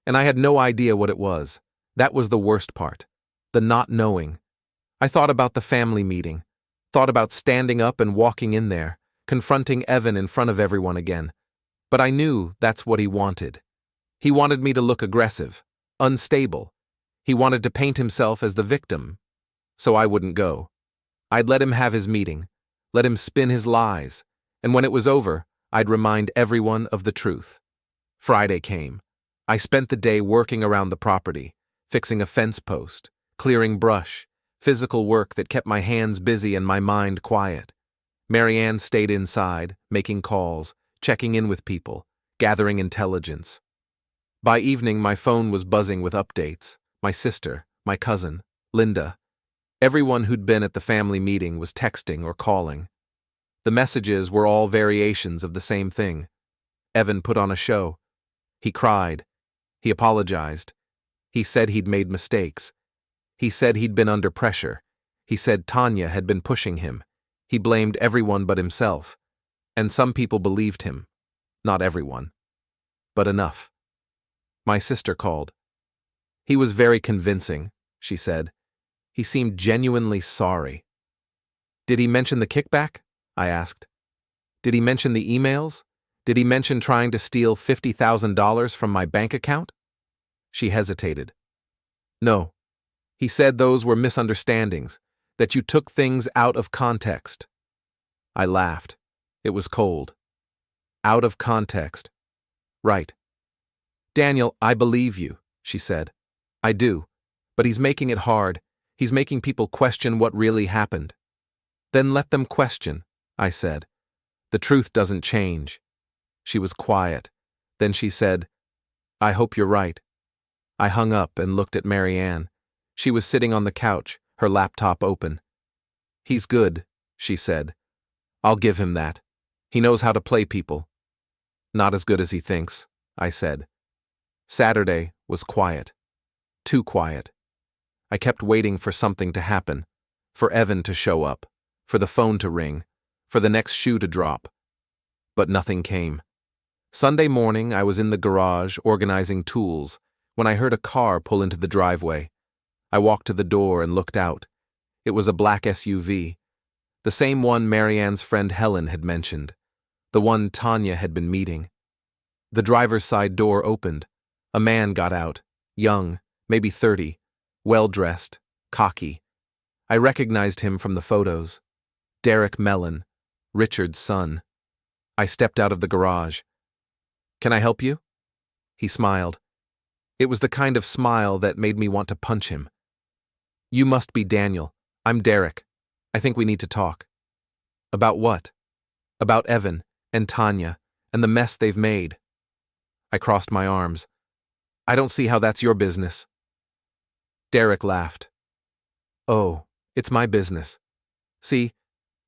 and I had no idea what it was. That was the worst part. The not knowing. I thought about the family meeting, thought about standing up and walking in there, confronting Evan in front of everyone again. But I knew that's what he wanted. He wanted me to look aggressive, unstable. He wanted to paint himself as the victim. So I wouldn't go. I'd let him have his meeting, let him spin his lies, and when it was over, I'd remind everyone of the truth. Friday came. I spent the day working around the property, fixing a fence post, clearing brush, physical work that kept my hands busy and my mind quiet. Marianne stayed inside, making calls, checking in with people, gathering intelligence. By evening, my phone was buzzing with updates. My sister, my cousin, Linda. Everyone who'd been at the family meeting was texting or calling. The messages were all variations of the same thing. Evan put on a show. He cried. He apologized. He said he'd made mistakes. He said he'd been under pressure. He said Tanya had been pushing him. He blamed everyone but himself. And some people believed him. Not everyone. But enough. My sister called. "He was very convincing," she said. "He seemed genuinely sorry." "Did he mention the kickback?" I asked. "Did he mention the emails? Did he mention trying to steal $50,000 from my bank account?" She hesitated. "No. He said those were misunderstandings, that you took things out of context." I laughed. It was cold. Out of context. Right. "Daniel, I believe you," she said. "I do. But he's making it hard. He's making people question what really happened." "Then let them question," I said. "The truth doesn't change." She was quiet. Then she said, "I hope you're right." I hung up and looked at Marianne. She was sitting on the couch, her laptop open. "He's good," she said. "I'll give him that. He knows how to play people." "Not as good as he thinks," I said. Saturday was quiet. Too quiet. I kept waiting for something to happen, for Evan to show up, for the phone to ring, for the next shoe to drop. But nothing came. Sunday morning, I was in the garage organizing tools when I heard a car pull into the driveway. I walked to the door and looked out. It was a black SUV, the same one Marianne's friend Helen had mentioned, the one Tanya had been meeting. The driver's side door opened. A man got out, young, maybe 30, well-dressed, cocky. I recognized him from the photos. Daniel Mellon, Richard's son. I stepped out of the garage. "Can I help you?" He smiled. It was the kind of smile that made me want to punch him. "You must be Daniel. I'm Derek. I think we need to talk." "About what?" "About Evan and Tanya and the mess they've made." I crossed my arms. "I don't see how that's your business." Derek laughed. "Oh, it's my business. See,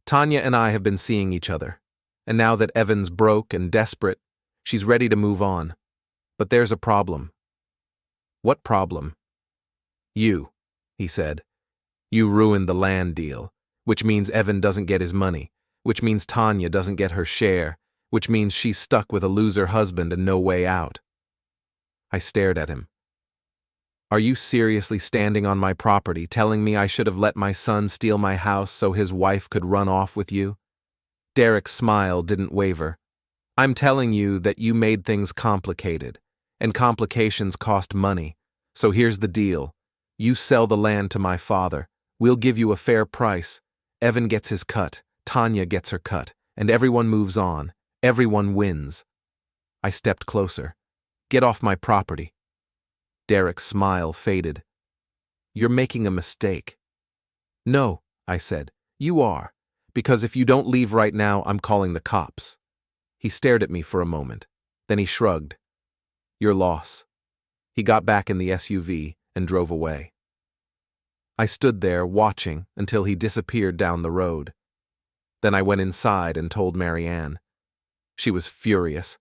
Tanya and I have been seeing each other, and now that Evan's broke and desperate, she's ready to move on. But there's a problem." "What problem?" "You," he said. "You ruined the land deal, which means Evan doesn't get his money, which means Tanya doesn't get her share, which means she's stuck with a loser husband and no way out." I stared at him. "Are you seriously standing on my property telling me I should have let my son steal my house so his wife could run off with you?" Derek's smile didn't waver. "I'm telling you that you made things complicated, and complications cost money. So here's the deal. You sell the land to my father. We'll give you a fair price. Evan gets his cut, Tanya gets her cut, and everyone moves on. Everyone wins." I stepped closer. "Get off my property." Derek's smile faded. "You're making a mistake." "No," I said. "You are. Because if you don't leave right now, I'm calling the cops." He stared at me for a moment. Then he shrugged. "Your loss." He got back in the SUV and drove away. I stood there watching until he disappeared down the road. Then I went inside and told Marianne. She was furious.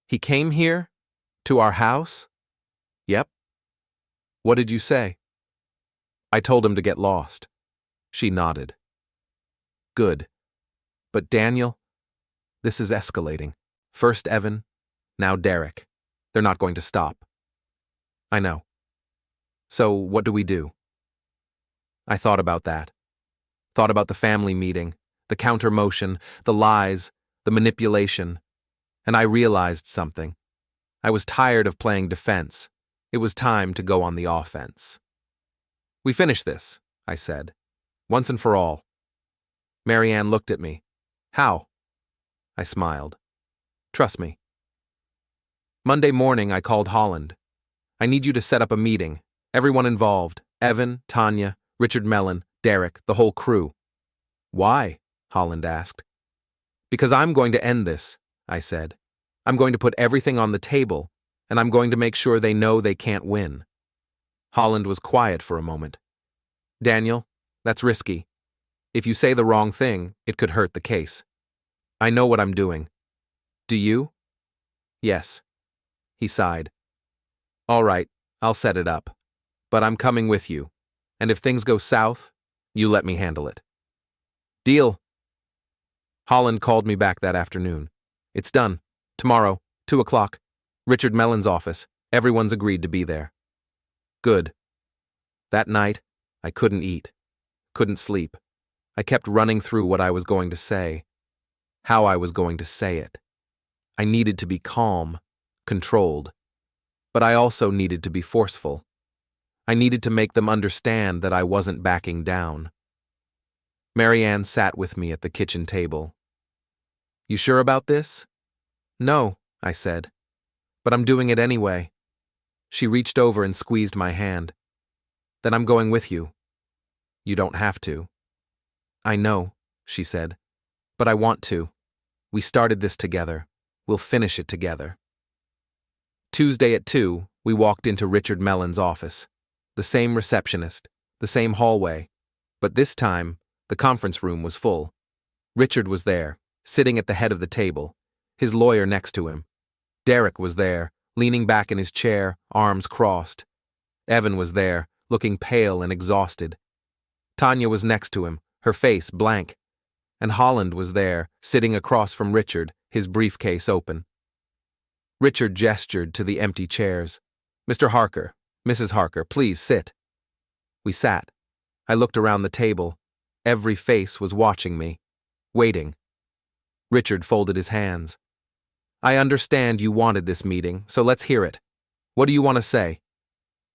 "He came here? To our house?" "Yep." "What did you say?" "I told him to get lost." She nodded. "Good. But Daniel, this is escalating. First Evan, now Derek. They're not going to stop." "I know. So what do we do?" I thought about that. Thought about the family meeting, the counter-motion, the lies, the manipulation, and I realized something. I was tired of playing defense. It was time to go on the offense. "We finish this," I said. "Once and for all." Marianne looked at me. "How?" I smiled. "Trust me." Monday morning, I called Holland. "I need you to set up a meeting. Everyone involved. Evan, Tanya, Richard Mellon, Derek, the whole crew." "Why?" Holland asked. "Because I'm going to end this," I said. "I'm going to put everything on the table, and I'm going to make sure they know they can't win." Holland was quiet for a moment. "Daniel, that's risky. If you say the wrong thing, it could hurt the case. I know what I'm doing." "Do you?" "Yes." He sighed. "All right, I'll set it up. But I'm coming with you. And if things go south, you let me handle it." "Deal." Holland called me back that afternoon. "It's done. Tomorrow, 2 o'clock. Richard Mellon's office. Everyone's agreed to be there." Good. That night, I couldn't eat. Couldn't sleep. I kept running through what I was going to say. How I was going to say it. I needed to be calm, controlled. But I also needed to be forceful. I needed to make them understand that I wasn't backing down. Marianne sat with me at the kitchen table. "You sure about this?" "No," I said. "But I'm doing it anyway." She reached over and squeezed my hand. "Then I'm going with you." "You don't have to." "I know," she said. "But I want to. We started this together. We'll finish it together." Tuesday at 2, we walked into Richard Mellon's office. The same receptionist, the same hallway. But this time, the conference room was full. Richard was there, sitting at the head of the table, his lawyer next to him. Derek was there, leaning back in his chair, arms crossed. Evan was there, looking pale and exhausted. Tanya was next to him, her face blank. And Holland was there, sitting across from Richard, his briefcase open. Richard gestured to the empty chairs. Mr. Harker, Mrs. Harker, please sit. We sat. I looked around the table. Every face was watching me, waiting. Richard folded his hands. I understand you wanted this meeting, so let's hear it. What do you want to say?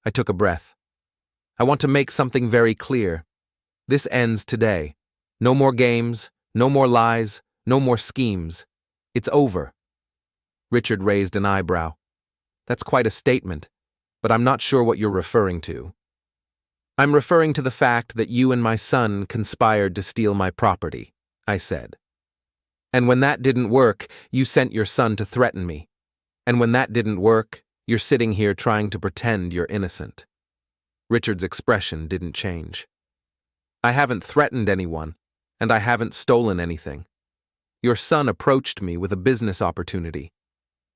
I took a breath. I want to make something very clear. This ends today. No more games, no more lies, no more schemes. It's over. Richard raised an eyebrow. That's quite a statement, but I'm not sure what you're referring to. I'm referring to the fact that you and my son conspired to steal my property, I said. And when that didn't work, you sent your son to threaten me. And when that didn't work, you're sitting here trying to pretend you're innocent. Richard's expression didn't change. I haven't threatened anyone, and I haven't stolen anything. Your son approached me with a business opportunity.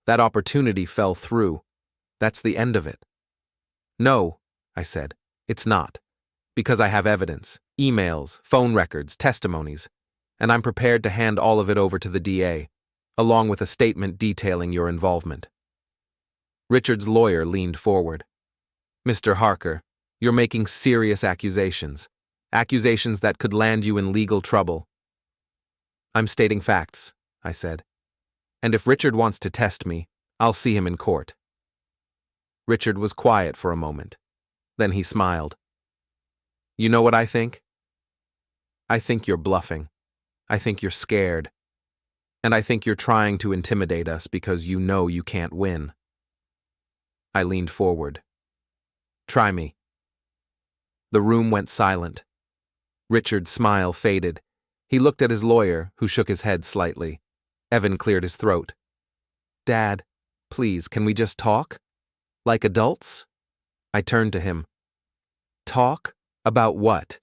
That opportunity fell through. That's the end of it. No, I said, it's not. Because I have evidence, emails, phone records, testimonies, and I'm prepared to hand all of it over to the DA, along with a statement detailing your involvement. Richard's lawyer leaned forward. Mr. Harker, you're making serious accusations. Accusations that could land you in legal trouble. I'm stating facts, I said. And if Richard wants to test me, I'll see him in court. Richard was quiet for a moment. Then he smiled. You know what I think? I think you're bluffing. I think you're scared. And I think you're trying to intimidate us because you know you can't win. I leaned forward. Try me. The room went silent. Richard's smile faded. He looked at his lawyer, who shook his head slightly. Evan cleared his throat. Dad, please, can we just talk? Like adults? I turned to him. Talk? About what?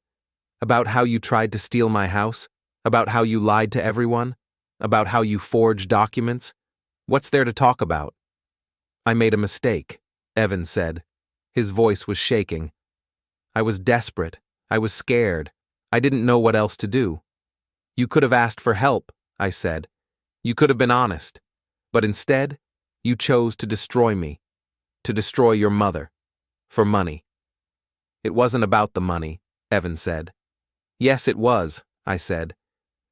About how you tried to steal my house? About how you lied to everyone? About how you forged documents? What's there to talk about? I made a mistake, Evan said. His voice was shaking. I was desperate. I was scared. I didn't know what else to do. You could have asked for help, I said. You could have been honest. But instead, you chose to destroy me. To destroy your mother. For money. It wasn't about the money, Evan said. Yes, it was, I said.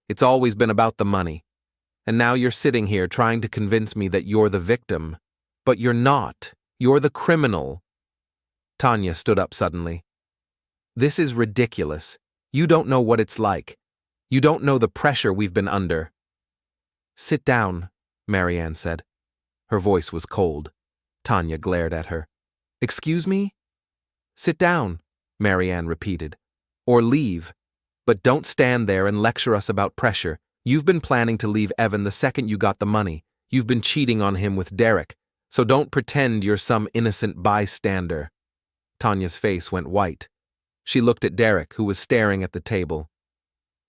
It's always been about the money. And now you're sitting here trying to convince me that you're the victim. But you're not. You're the criminal. Tanya stood up suddenly. This is ridiculous. You don't know what it's like. You don't know the pressure we've been under. Sit down, Marianne said. Her voice was cold. Tanya glared at her. Excuse me? Sit down, Marianne repeated. Or leave. But don't stand there and lecture us about pressure. You've been planning to leave Evan the second you got the money. You've been cheating on him with Derek. So don't pretend you're some innocent bystander. Tanya's face went white. She looked at Derek, who was staring at the table.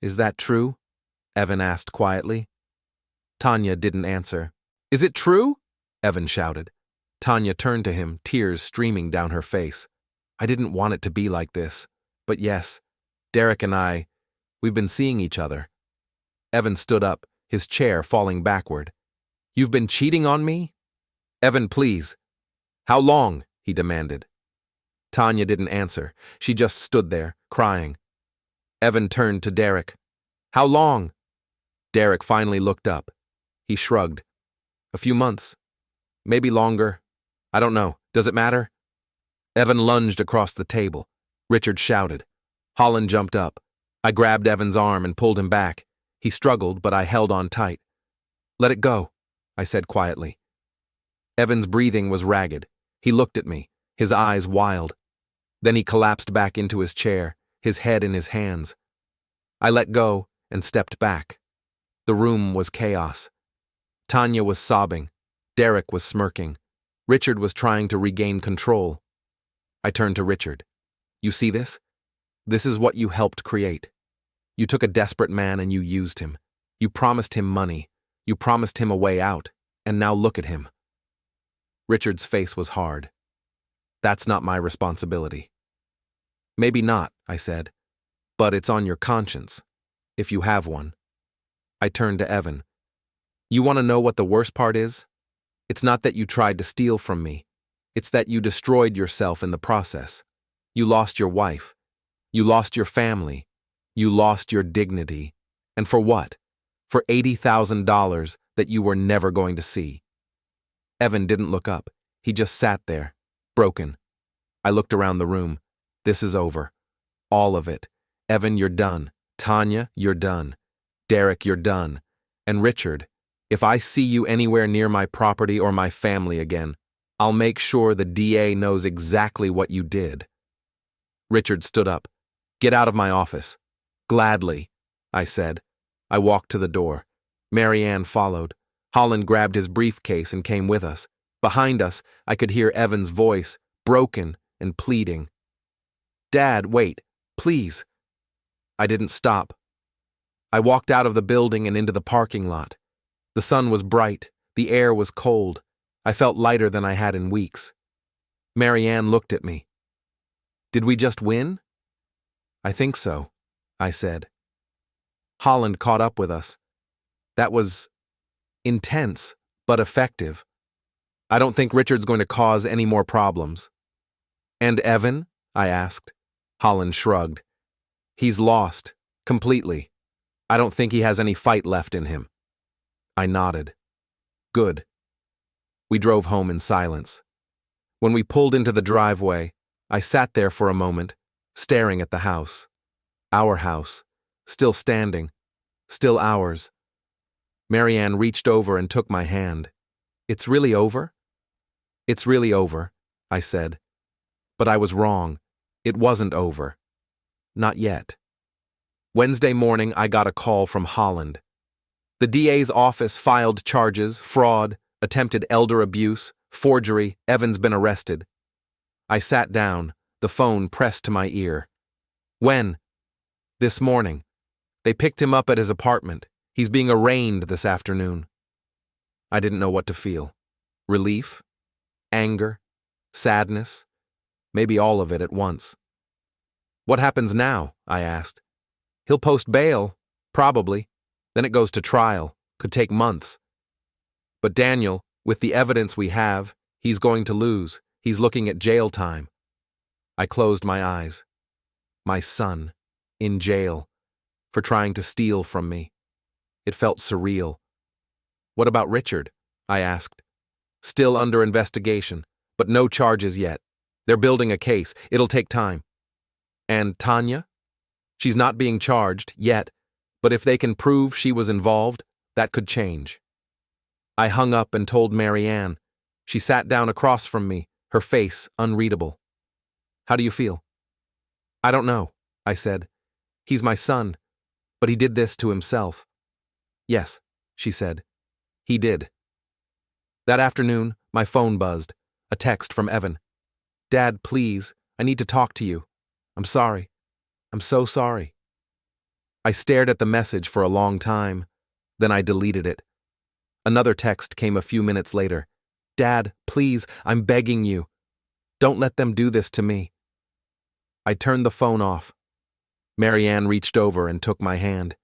Is that true? Evan asked quietly. Tanya didn't answer. Is it true? Evan shouted. Tanya turned to him, tears streaming down her face. I didn't want it to be like this. But yes, Derek and we've been seeing each other. Evan stood up, his chair falling backward. You've been cheating on me? Evan, please. How long? He demanded. Tanya didn't answer. She just stood there, crying. Evan turned to Derek. How long? Derek finally looked up. He shrugged. A few months. Maybe longer. I don't know. Does it matter? Evan lunged across the table. Richard shouted. Holland jumped up. I grabbed Evan's arm and pulled him back. He struggled, but I held on tight. Let it go, I said quietly. Evan's breathing was ragged. He looked at me, his eyes wild. Then he collapsed back into his chair, his head in his hands. I let go and stepped back. The room was chaos. Tanya was sobbing. Derek was smirking. Richard was trying to regain control. I turned to Richard. You see this? This is what you helped create. You took a desperate man and you used him. You promised him money. You promised him a way out. And now look at him. Richard's face was hard. That's not my responsibility. Maybe not, I said. But it's on your conscience, if you have one. I turned to Evan. You want to know what the worst part is? It's not that you tried to steal from me. It's that you destroyed yourself in the process. You lost your wife. You lost your family. You lost your dignity. And for what? For $80,000 that you were never going to see. Evan didn't look up. He just sat there, broken. I looked around the room. This is over. All of it. Evan, you're done. Tanya, you're done. Derek, you're done. And Richard, if I see you anywhere near my property or my family again, I'll make sure the DA knows exactly what you did. Richard stood up. Get out of my office. Gladly, I said. I walked to the door. Marianne followed. Holland grabbed his briefcase and came with us. Behind us, I could hear Evan's voice, broken and pleading. Dad, wait, please. I didn't stop. I walked out of the building and into the parking lot. The sun was bright. The air was cold. I felt lighter than I had in weeks. Marianne looked at me. Did we just win? I think so, I said. Holland caught up with us. That was intense, but effective. I don't think Richard's going to cause any more problems. And Evan? I asked. Holland shrugged. He's lost, completely. I don't think he has any fight left in him. I nodded. Good. We drove home in silence. When we pulled into the driveway, I sat there for a moment, staring at the house. Our house, still standing, still ours. Marianne reached over and took my hand. It's really over? It's really over, I said. But I was wrong. It wasn't over. Not yet. Wednesday morning, I got a call from Holland. The DA's office filed charges, fraud, attempted elder abuse, forgery. Evan's been arrested. I sat down, the phone pressed to my ear. When? This morning. They picked him up at his apartment. He's being arraigned this afternoon. I didn't know what to feel. Relief? Anger? Sadness? Maybe all of it at once. What happens now? I asked. He'll post bail, probably. Then it goes to trial. Could take months. But Daniel, with the evidence we have, he's going to lose. He's looking at jail time. I closed my eyes. My son, in jail, for trying to steal from me. It felt surreal. What about Richard? I asked. Still under investigation, but no charges yet. They're building a case. It'll take time. And Tanya? She's not being charged yet, but if they can prove she was involved, that could change. I hung up and told Marianne. She sat down across from me, her face unreadable. How do you feel? I don't know, I said. He's my son, but he did this to himself. Yes, she said. He did. That afternoon, my phone buzzed. A text from Evan. Dad, please, I need to talk to you. I'm sorry. I'm so sorry. I stared at the message for a long time. Then I deleted it. Another text came a few minutes later. Dad, please, I'm begging you. Don't let them do this to me. I turned the phone off. Marianne reached over and took my hand.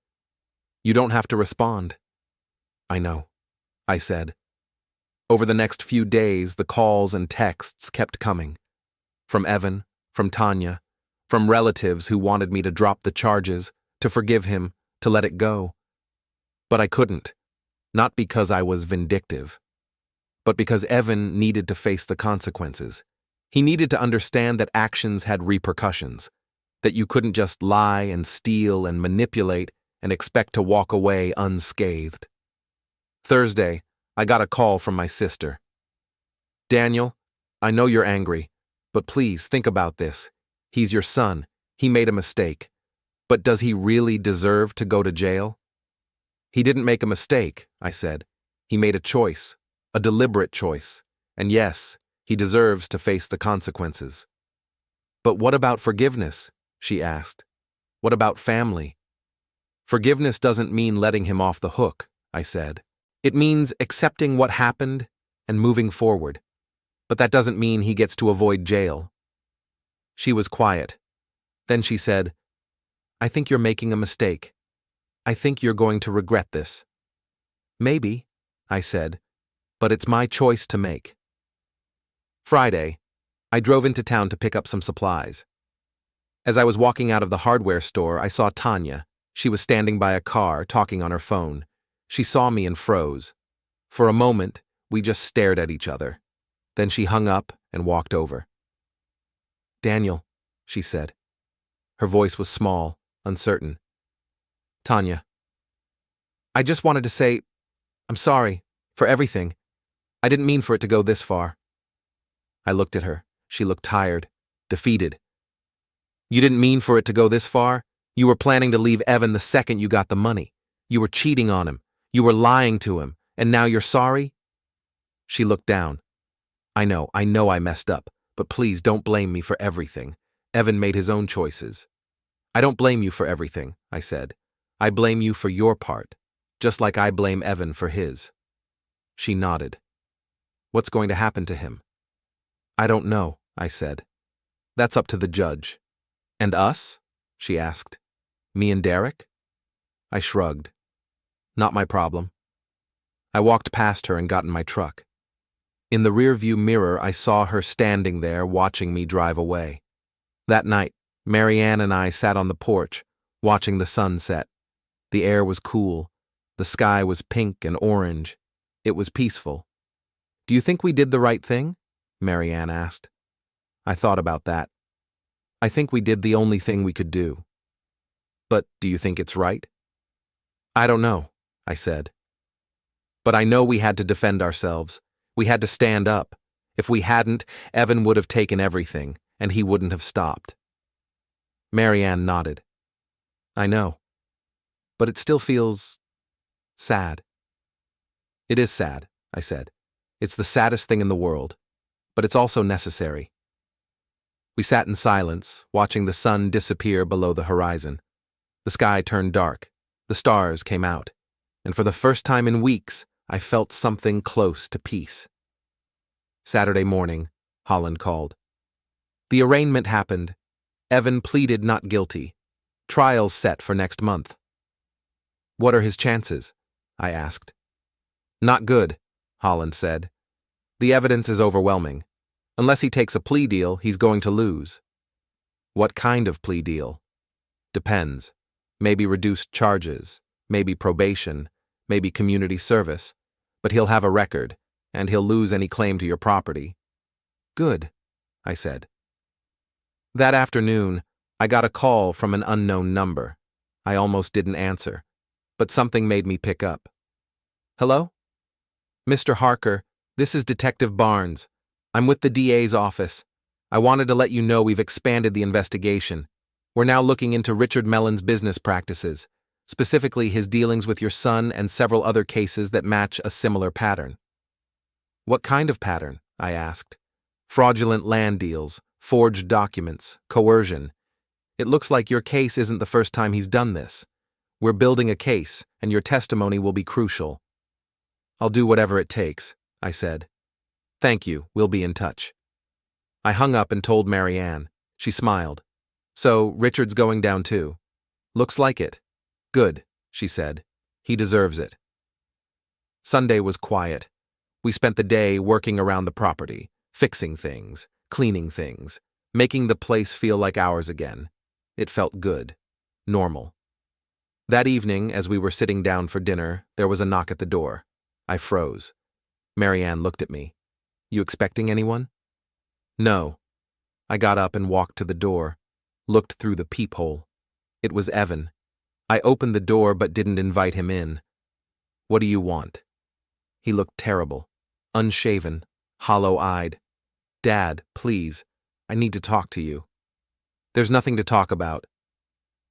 You don't have to respond. I know, I said. Over the next few days, the calls and texts kept coming. From Evan, from Tanya, from relatives who wanted me to drop the charges, to forgive him, to let it go. But I couldn't. Not because I was vindictive, but because Evan needed to face the consequences. He needed to understand that actions had repercussions, that you couldn't just lie and steal and manipulate and expect to walk away unscathed. Thursday, I got a call from my sister. Daniel, I know you're angry, but please think about this. He's your son. He made a mistake. But does he really deserve to go to jail? He didn't make a mistake, I said. He made a choice, a deliberate choice. And yes, he deserves to face the consequences. But what about forgiveness? She asked. What about family? Forgiveness doesn't mean letting him off the hook, I said. It means accepting what happened and moving forward. But that doesn't mean he gets to avoid jail. She was quiet. Then she said, I think you're making a mistake. I think you're going to regret this. Maybe, I said. but it's my choice to make. Friday, I drove into town to pick up some supplies. As I was walking out of the hardware store, I saw Tanya. She was standing by a car, talking on her phone. She saw me and froze. For a moment, we just stared at each other. Then she hung up and walked over. "Daniel," she said. Her voice was small, uncertain. "Tanya, I just wanted to say, I'm sorry for everything. I didn't mean for it to go this far." I looked at her. She looked tired, defeated. "You didn't mean for it to go this far? You were planning to leave Evan the second you got the money. You were cheating on him. You were lying to him. And now you're sorry?" She looked down. I know I messed up, but please don't blame me for everything. Evan made his own choices." "I don't blame you for everything," I said. "I blame you for your part, just like I blame Evan for his." She nodded. "What's going to happen to him?" "I don't know," I said. "That's up to the judge." "And us?" she asked. "Me and Derek?" I shrugged. "Not my problem." I walked past her and got in my truck. In the rearview mirror, I saw her standing there watching me drive away. That night, Marianne and I sat on the porch, watching the sun set. The air was cool. The sky was pink and orange. It was peaceful. "Do you think we did the right thing?" Marianne asked. I thought about that. "I think we did the only thing we could do." "But do you think it's right?" "I don't know," I said. "But I know we had to defend ourselves. We had to stand up. If we hadn't, Evan would have taken everything, and he wouldn't have stopped." Marianne nodded. "I know. But it still feels sad." "It is sad," I said. "It's the saddest thing in the world. But it's also necessary." We sat in silence, watching the sun disappear below the horizon. The sky turned dark. The stars came out. And for the first time in weeks, I felt something close to peace. Saturday morning, Holland called. The arraignment happened. Evan pleaded not guilty. Trial's set for next month. "What are his chances?" I asked. "Not good," Holland said. "The evidence is overwhelming. Unless he takes a plea deal, he's going to lose." "What kind of plea deal?" "Depends. Maybe reduced charges, maybe probation, maybe community service. But he'll have a record, and he'll lose any claim to your property." "Good," I said. That afternoon, I got a call from an unknown number. I almost didn't answer, but something made me pick up. "Hello? Mr. Harker, this is Detective Barnes. I'm with the DA's office. I wanted to let you know we've expanded the investigation. We're now looking into Richard Mellon's business practices, specifically his dealings with your son and several other cases that match a similar pattern." "What kind of pattern?" I asked. "Fraudulent land deals, forged documents, coercion. It looks like your case isn't the first time he's done this. We're building a case, and your testimony will be crucial." "I'll do whatever it takes," I said. "Thank you, we'll be in touch." I hung up and told Marianne. She smiled. "So, Richard's going down too?" "Looks like it." "Good," she said. "He deserves it." Sunday was quiet. We spent the day working around the property, fixing things, cleaning things, making the place feel like ours again. It felt good. Normal. That evening, as we were sitting down for dinner, there was a knock at the door. I froze. Marianne looked at me. "You expecting anyone?" "No." I got up and walked to the door, looked through the peephole. It was Evan. I opened the door but didn't invite him in. "What do you want?" He looked terrible, unshaven, hollow-eyed. "Dad, please, I need to talk to you." "There's nothing to talk about."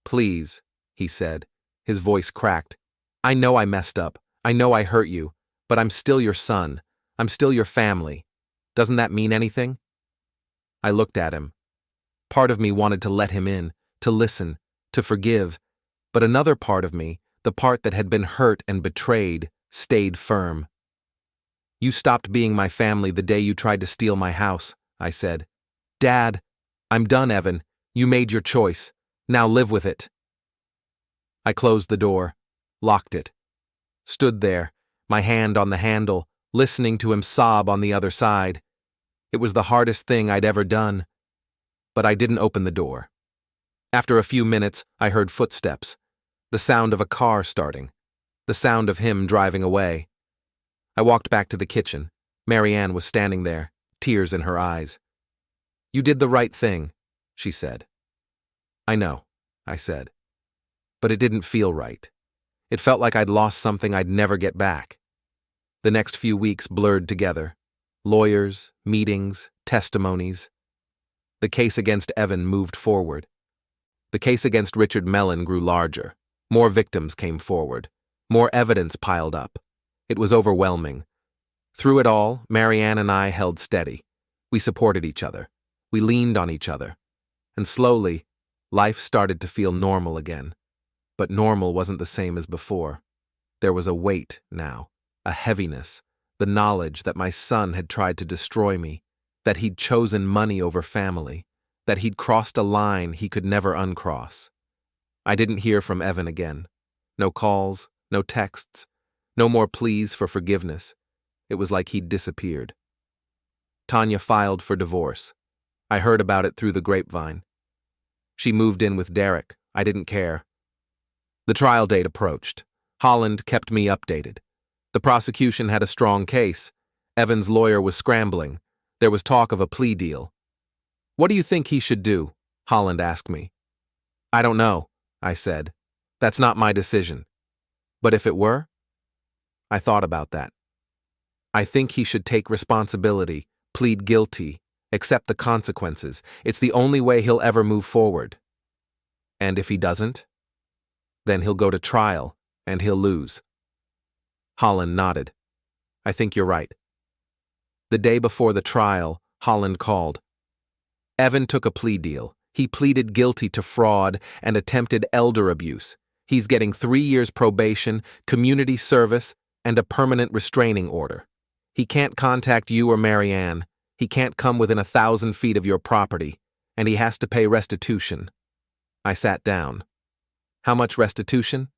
"Please," he said, his voice cracked. "I know I messed up. I know I hurt you, but I'm still your son. I'm still your family. Doesn't that mean anything?" I looked at him. Part of me wanted to let him in, to listen, to forgive, but another part of me, the part that had been hurt and betrayed, stayed firm. "You stopped being my family the day you tried to steal my house," I said. "Dad, I'm done, Evan. You made your choice. Now live with it." I closed the door, locked it, stood there, my hand on the handle, listening to him sob on the other side. It was the hardest thing I'd ever done. But I didn't open the door. After a few minutes, I heard footsteps, the sound of a car starting, the sound of him driving away. I walked back to the kitchen. Marianne was standing there, tears in her eyes. "You did the right thing," she said. "I know," I said. But it didn't feel right. It felt like I'd lost something I'd never get back. The next few weeks blurred together. Lawyers, meetings, testimonies. The case against Evan moved forward. The case against Richard Mellon grew larger. More victims came forward. More evidence piled up. It was overwhelming. Through it all, Marianne and I held steady. We supported each other. We leaned on each other. And slowly, life started to feel normal again. But normal wasn't the same as before. There was a weight now, a heaviness, the knowledge that my son had tried to destroy me, that he'd chosen money over family, that he'd crossed a line he could never uncross. I didn't hear from Evan again. No calls, no texts, no more pleas for forgiveness. It was like he'd disappeared. Tanya filed for divorce. I heard about it through the grapevine. She moved in with Derek. I didn't care. The trial date approached. Holland kept me updated. The prosecution had a strong case. Evan's lawyer was scrambling. There was talk of a plea deal. "What do you think he should do?" Holland asked me. "I don't know," I said. "That's not my decision." "But if it were?" I thought about that. "I think he should take responsibility, plead guilty, accept the consequences. It's the only way he'll ever move forward." "And if he doesn't?" "Then he'll go to trial, and he'll lose." Holland nodded. "I think you're right." The day before the trial, Holland called. Evan took a plea deal. He pleaded guilty to fraud and attempted elder abuse. He's getting 3 years probation, community service, and a permanent restraining order. He can't contact you or Marianne. He can't come within 1,000 feet of your property, and he has to pay restitution. I sat down. "How much restitution?"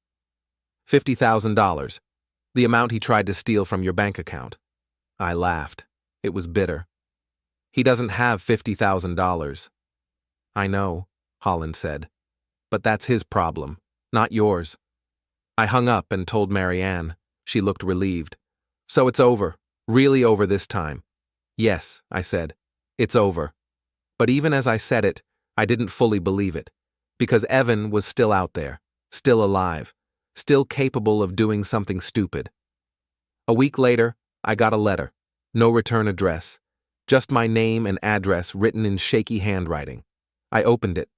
$50,000, the amount he tried to steal from your bank account. I laughed. It was bitter. "He doesn't have $50,000. "I know," Holland said. "But that's his problem, not yours." I hung up and told Marianne. She looked relieved. "So it's over, really over this time." "Yes," I said. "It's over." But even as I said it, I didn't fully believe it, because Evan was still out there, still alive, still capable of doing something stupid. A week later, I got a letter. No return address. Just my name and address written in shaky handwriting. I opened it.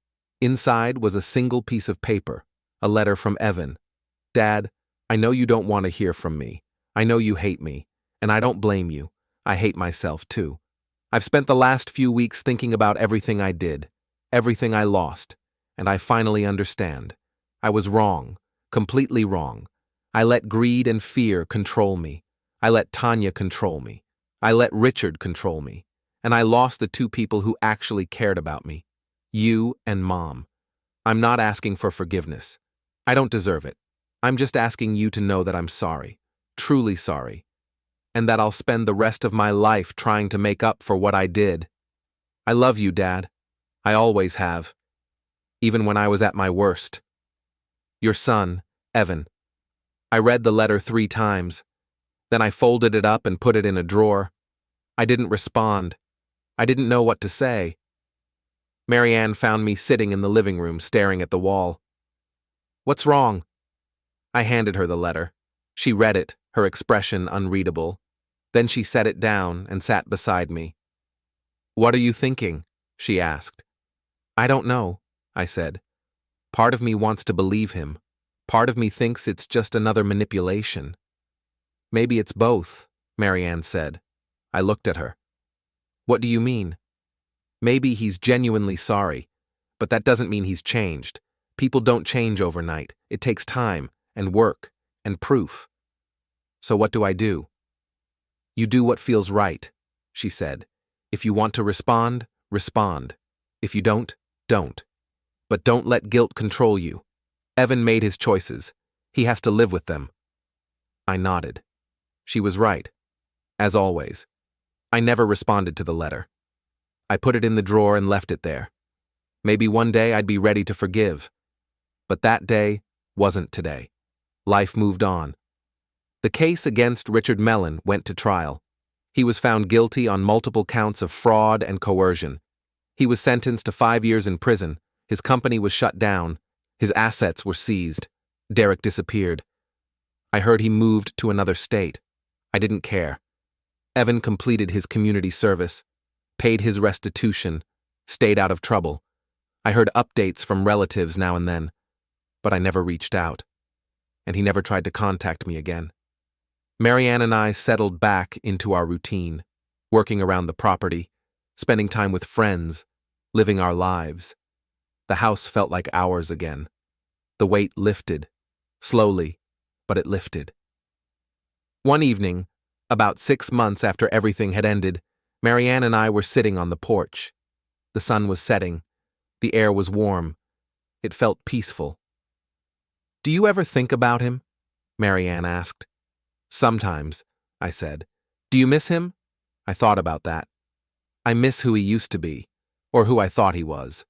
Inside was a single piece of paper, a letter from Evan. "Dad, I know you don't want to hear from me. I know you hate me, and I don't blame you. I hate myself too. I've spent the last few weeks thinking about everything I did, everything I lost, and I finally understand. I was wrong, completely wrong. I let greed and fear control me. I let Tanya control me. I let Richard control me. And I lost the 2 people who actually cared about me. You and Mom. I'm not asking for forgiveness. I don't deserve it. I'm just asking you to know that I'm sorry, truly sorry, and that I'll spend the rest of my life trying to make up for what I did. I love you, Dad. I always have. Even when I was at my worst. Your son, Evan." I read the letter 3 times. Then I folded it up and put it in a drawer. I didn't respond. I didn't know what to say. Marianne found me sitting in the living room staring at the wall. "What's wrong?" I handed her the letter. She read it, her expression unreadable. Then she set it down and sat beside me. "What are you thinking?" she asked. "I don't know," I said. "Part of me wants to believe him. Part of me thinks it's just another manipulation." "Maybe it's both," Marianne said. I looked at her. "What do you mean?" "Maybe he's genuinely sorry, but that doesn't mean he's changed. People don't change overnight. It takes time, and work, and proof." "So what do I do?" "You do what feels right," she said. "If you want to respond, respond. If you don't, don't. But don't let guilt control you. Evan made his choices. He has to live with them." I nodded. She was right. As always, I never responded to the letter. I put it in the drawer and left it there. Maybe one day I'd be ready to forgive. But that day wasn't today. Life moved on. The case against Richard Mellon went to trial. He was found guilty on multiple counts of fraud and coercion. He was sentenced to 5 years in prison. His company was shut down. His assets were seized. Derek disappeared. I heard he moved to another state. I didn't care. Evan completed his community service, paid his restitution, stayed out of trouble. I heard updates from relatives now and then, but I never reached out, and he never tried to contact me again. Marianne and I settled back into our routine, working around the property, spending time with friends, living our lives. The house felt like ours again. The weight lifted, slowly, but it lifted. One evening, about 6 months after everything had ended, Marianne and I were sitting on the porch. The sun was setting. The air was warm. It felt peaceful. "Do you ever think about him?" Marianne asked. "Sometimes," I said. "Do you miss him?" I thought about that. I miss who he used to be, or who I thought he was.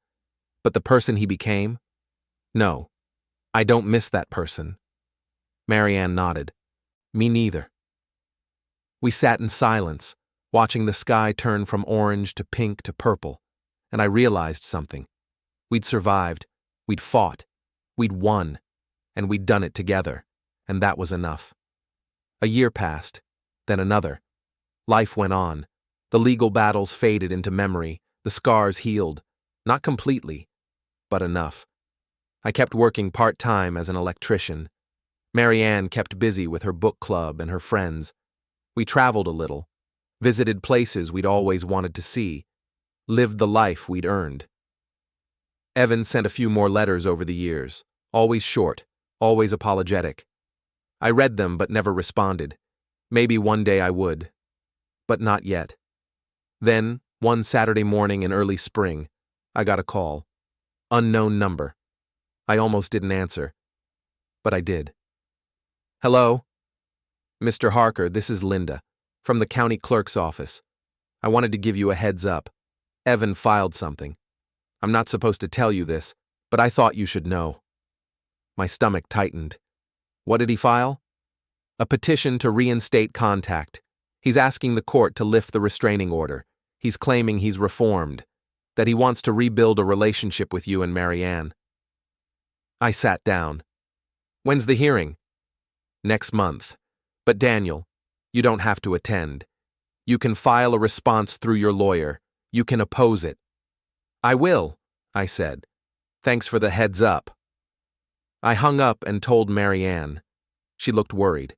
But the person he became? No, I don't miss that person. Marianne nodded. Me neither. We sat in silence, watching the sky turn from orange to pink to purple, and I realized something. We'd survived, we'd fought, we'd won, and we'd done it together, and that was enough. A year passed, then another. Life went on. The legal battles faded into memory, the scars healed, not completely, but enough. I kept working part-time as an electrician. Marianne kept busy with her book club and her friends. We traveled a little, visited places we'd always wanted to see, lived the life we'd earned. Evan sent a few more letters over the years, always short, always apologetic. I read them but never responded. Maybe one day I would. But not yet. Then, one Saturday morning in early spring, I got a call. Unknown number. I almost didn't answer. But I did. "Hello? Mr. Harker, this is Linda, from the county clerk's office. I wanted to give you a heads up. Evan filed something. I'm not supposed to tell you this, but I thought you should know." My stomach tightened. What did he file? A petition to reinstate contact. He's asking the court to lift the restraining order. He's claiming he's reformed, that he wants to rebuild a relationship with you and Marianne. I sat down. "When's the hearing?" "Next month. But Daniel, you don't have to attend. You can file a response through your lawyer. You can oppose it." "I will," I said. "Thanks for the heads up." I hung up and told Marianne. She looked worried.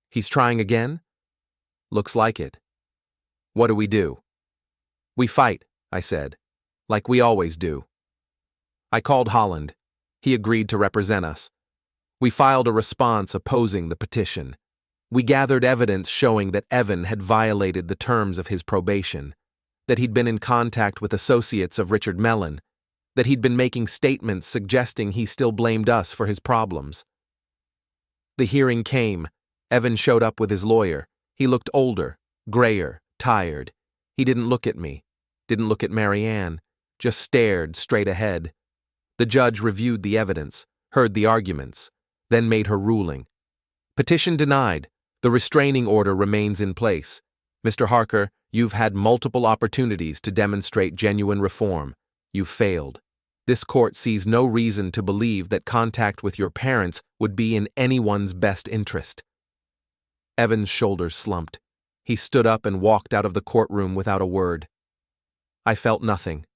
"He's trying again?" "Looks like it." "What do we do?" "We fight," I said, "like we always do." I called Holland. He agreed to represent us. We filed a response opposing the petition. We gathered evidence showing that Evan had violated the terms of his probation, that he'd been in contact with associates of Richard Mellon, that he'd been making statements suggesting he still blamed us for his problems. The hearing came. Evan showed up with his lawyer. He looked older, grayer, tired. He didn't look at me, didn't look at Marianne, just stared straight ahead. The judge reviewed the evidence, heard the arguments, then made her ruling. Petition denied. The restraining order remains in place. Mr. Harker, you've had multiple opportunities to demonstrate genuine reform. You've failed. This court sees no reason to believe that contact with your parents would be in anyone's best interest. Evan's shoulders slumped. He stood up and walked out of the courtroom without a word. I felt nothing.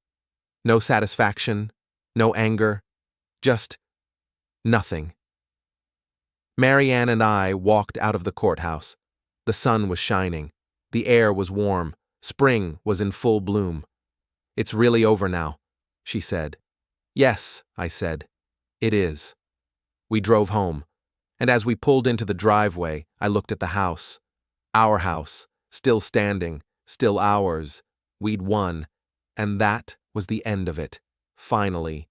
No satisfaction, no anger, just nothing. Marianne and I walked out of the courthouse. The sun was shining. The air was warm. Spring was in full bloom. "It's really over now," she said. "Yes," I said. "It is." We drove home, and as we pulled into the driveway, I looked at the house. Our house, still standing, still ours. We'd won, and that was the end of it, finally.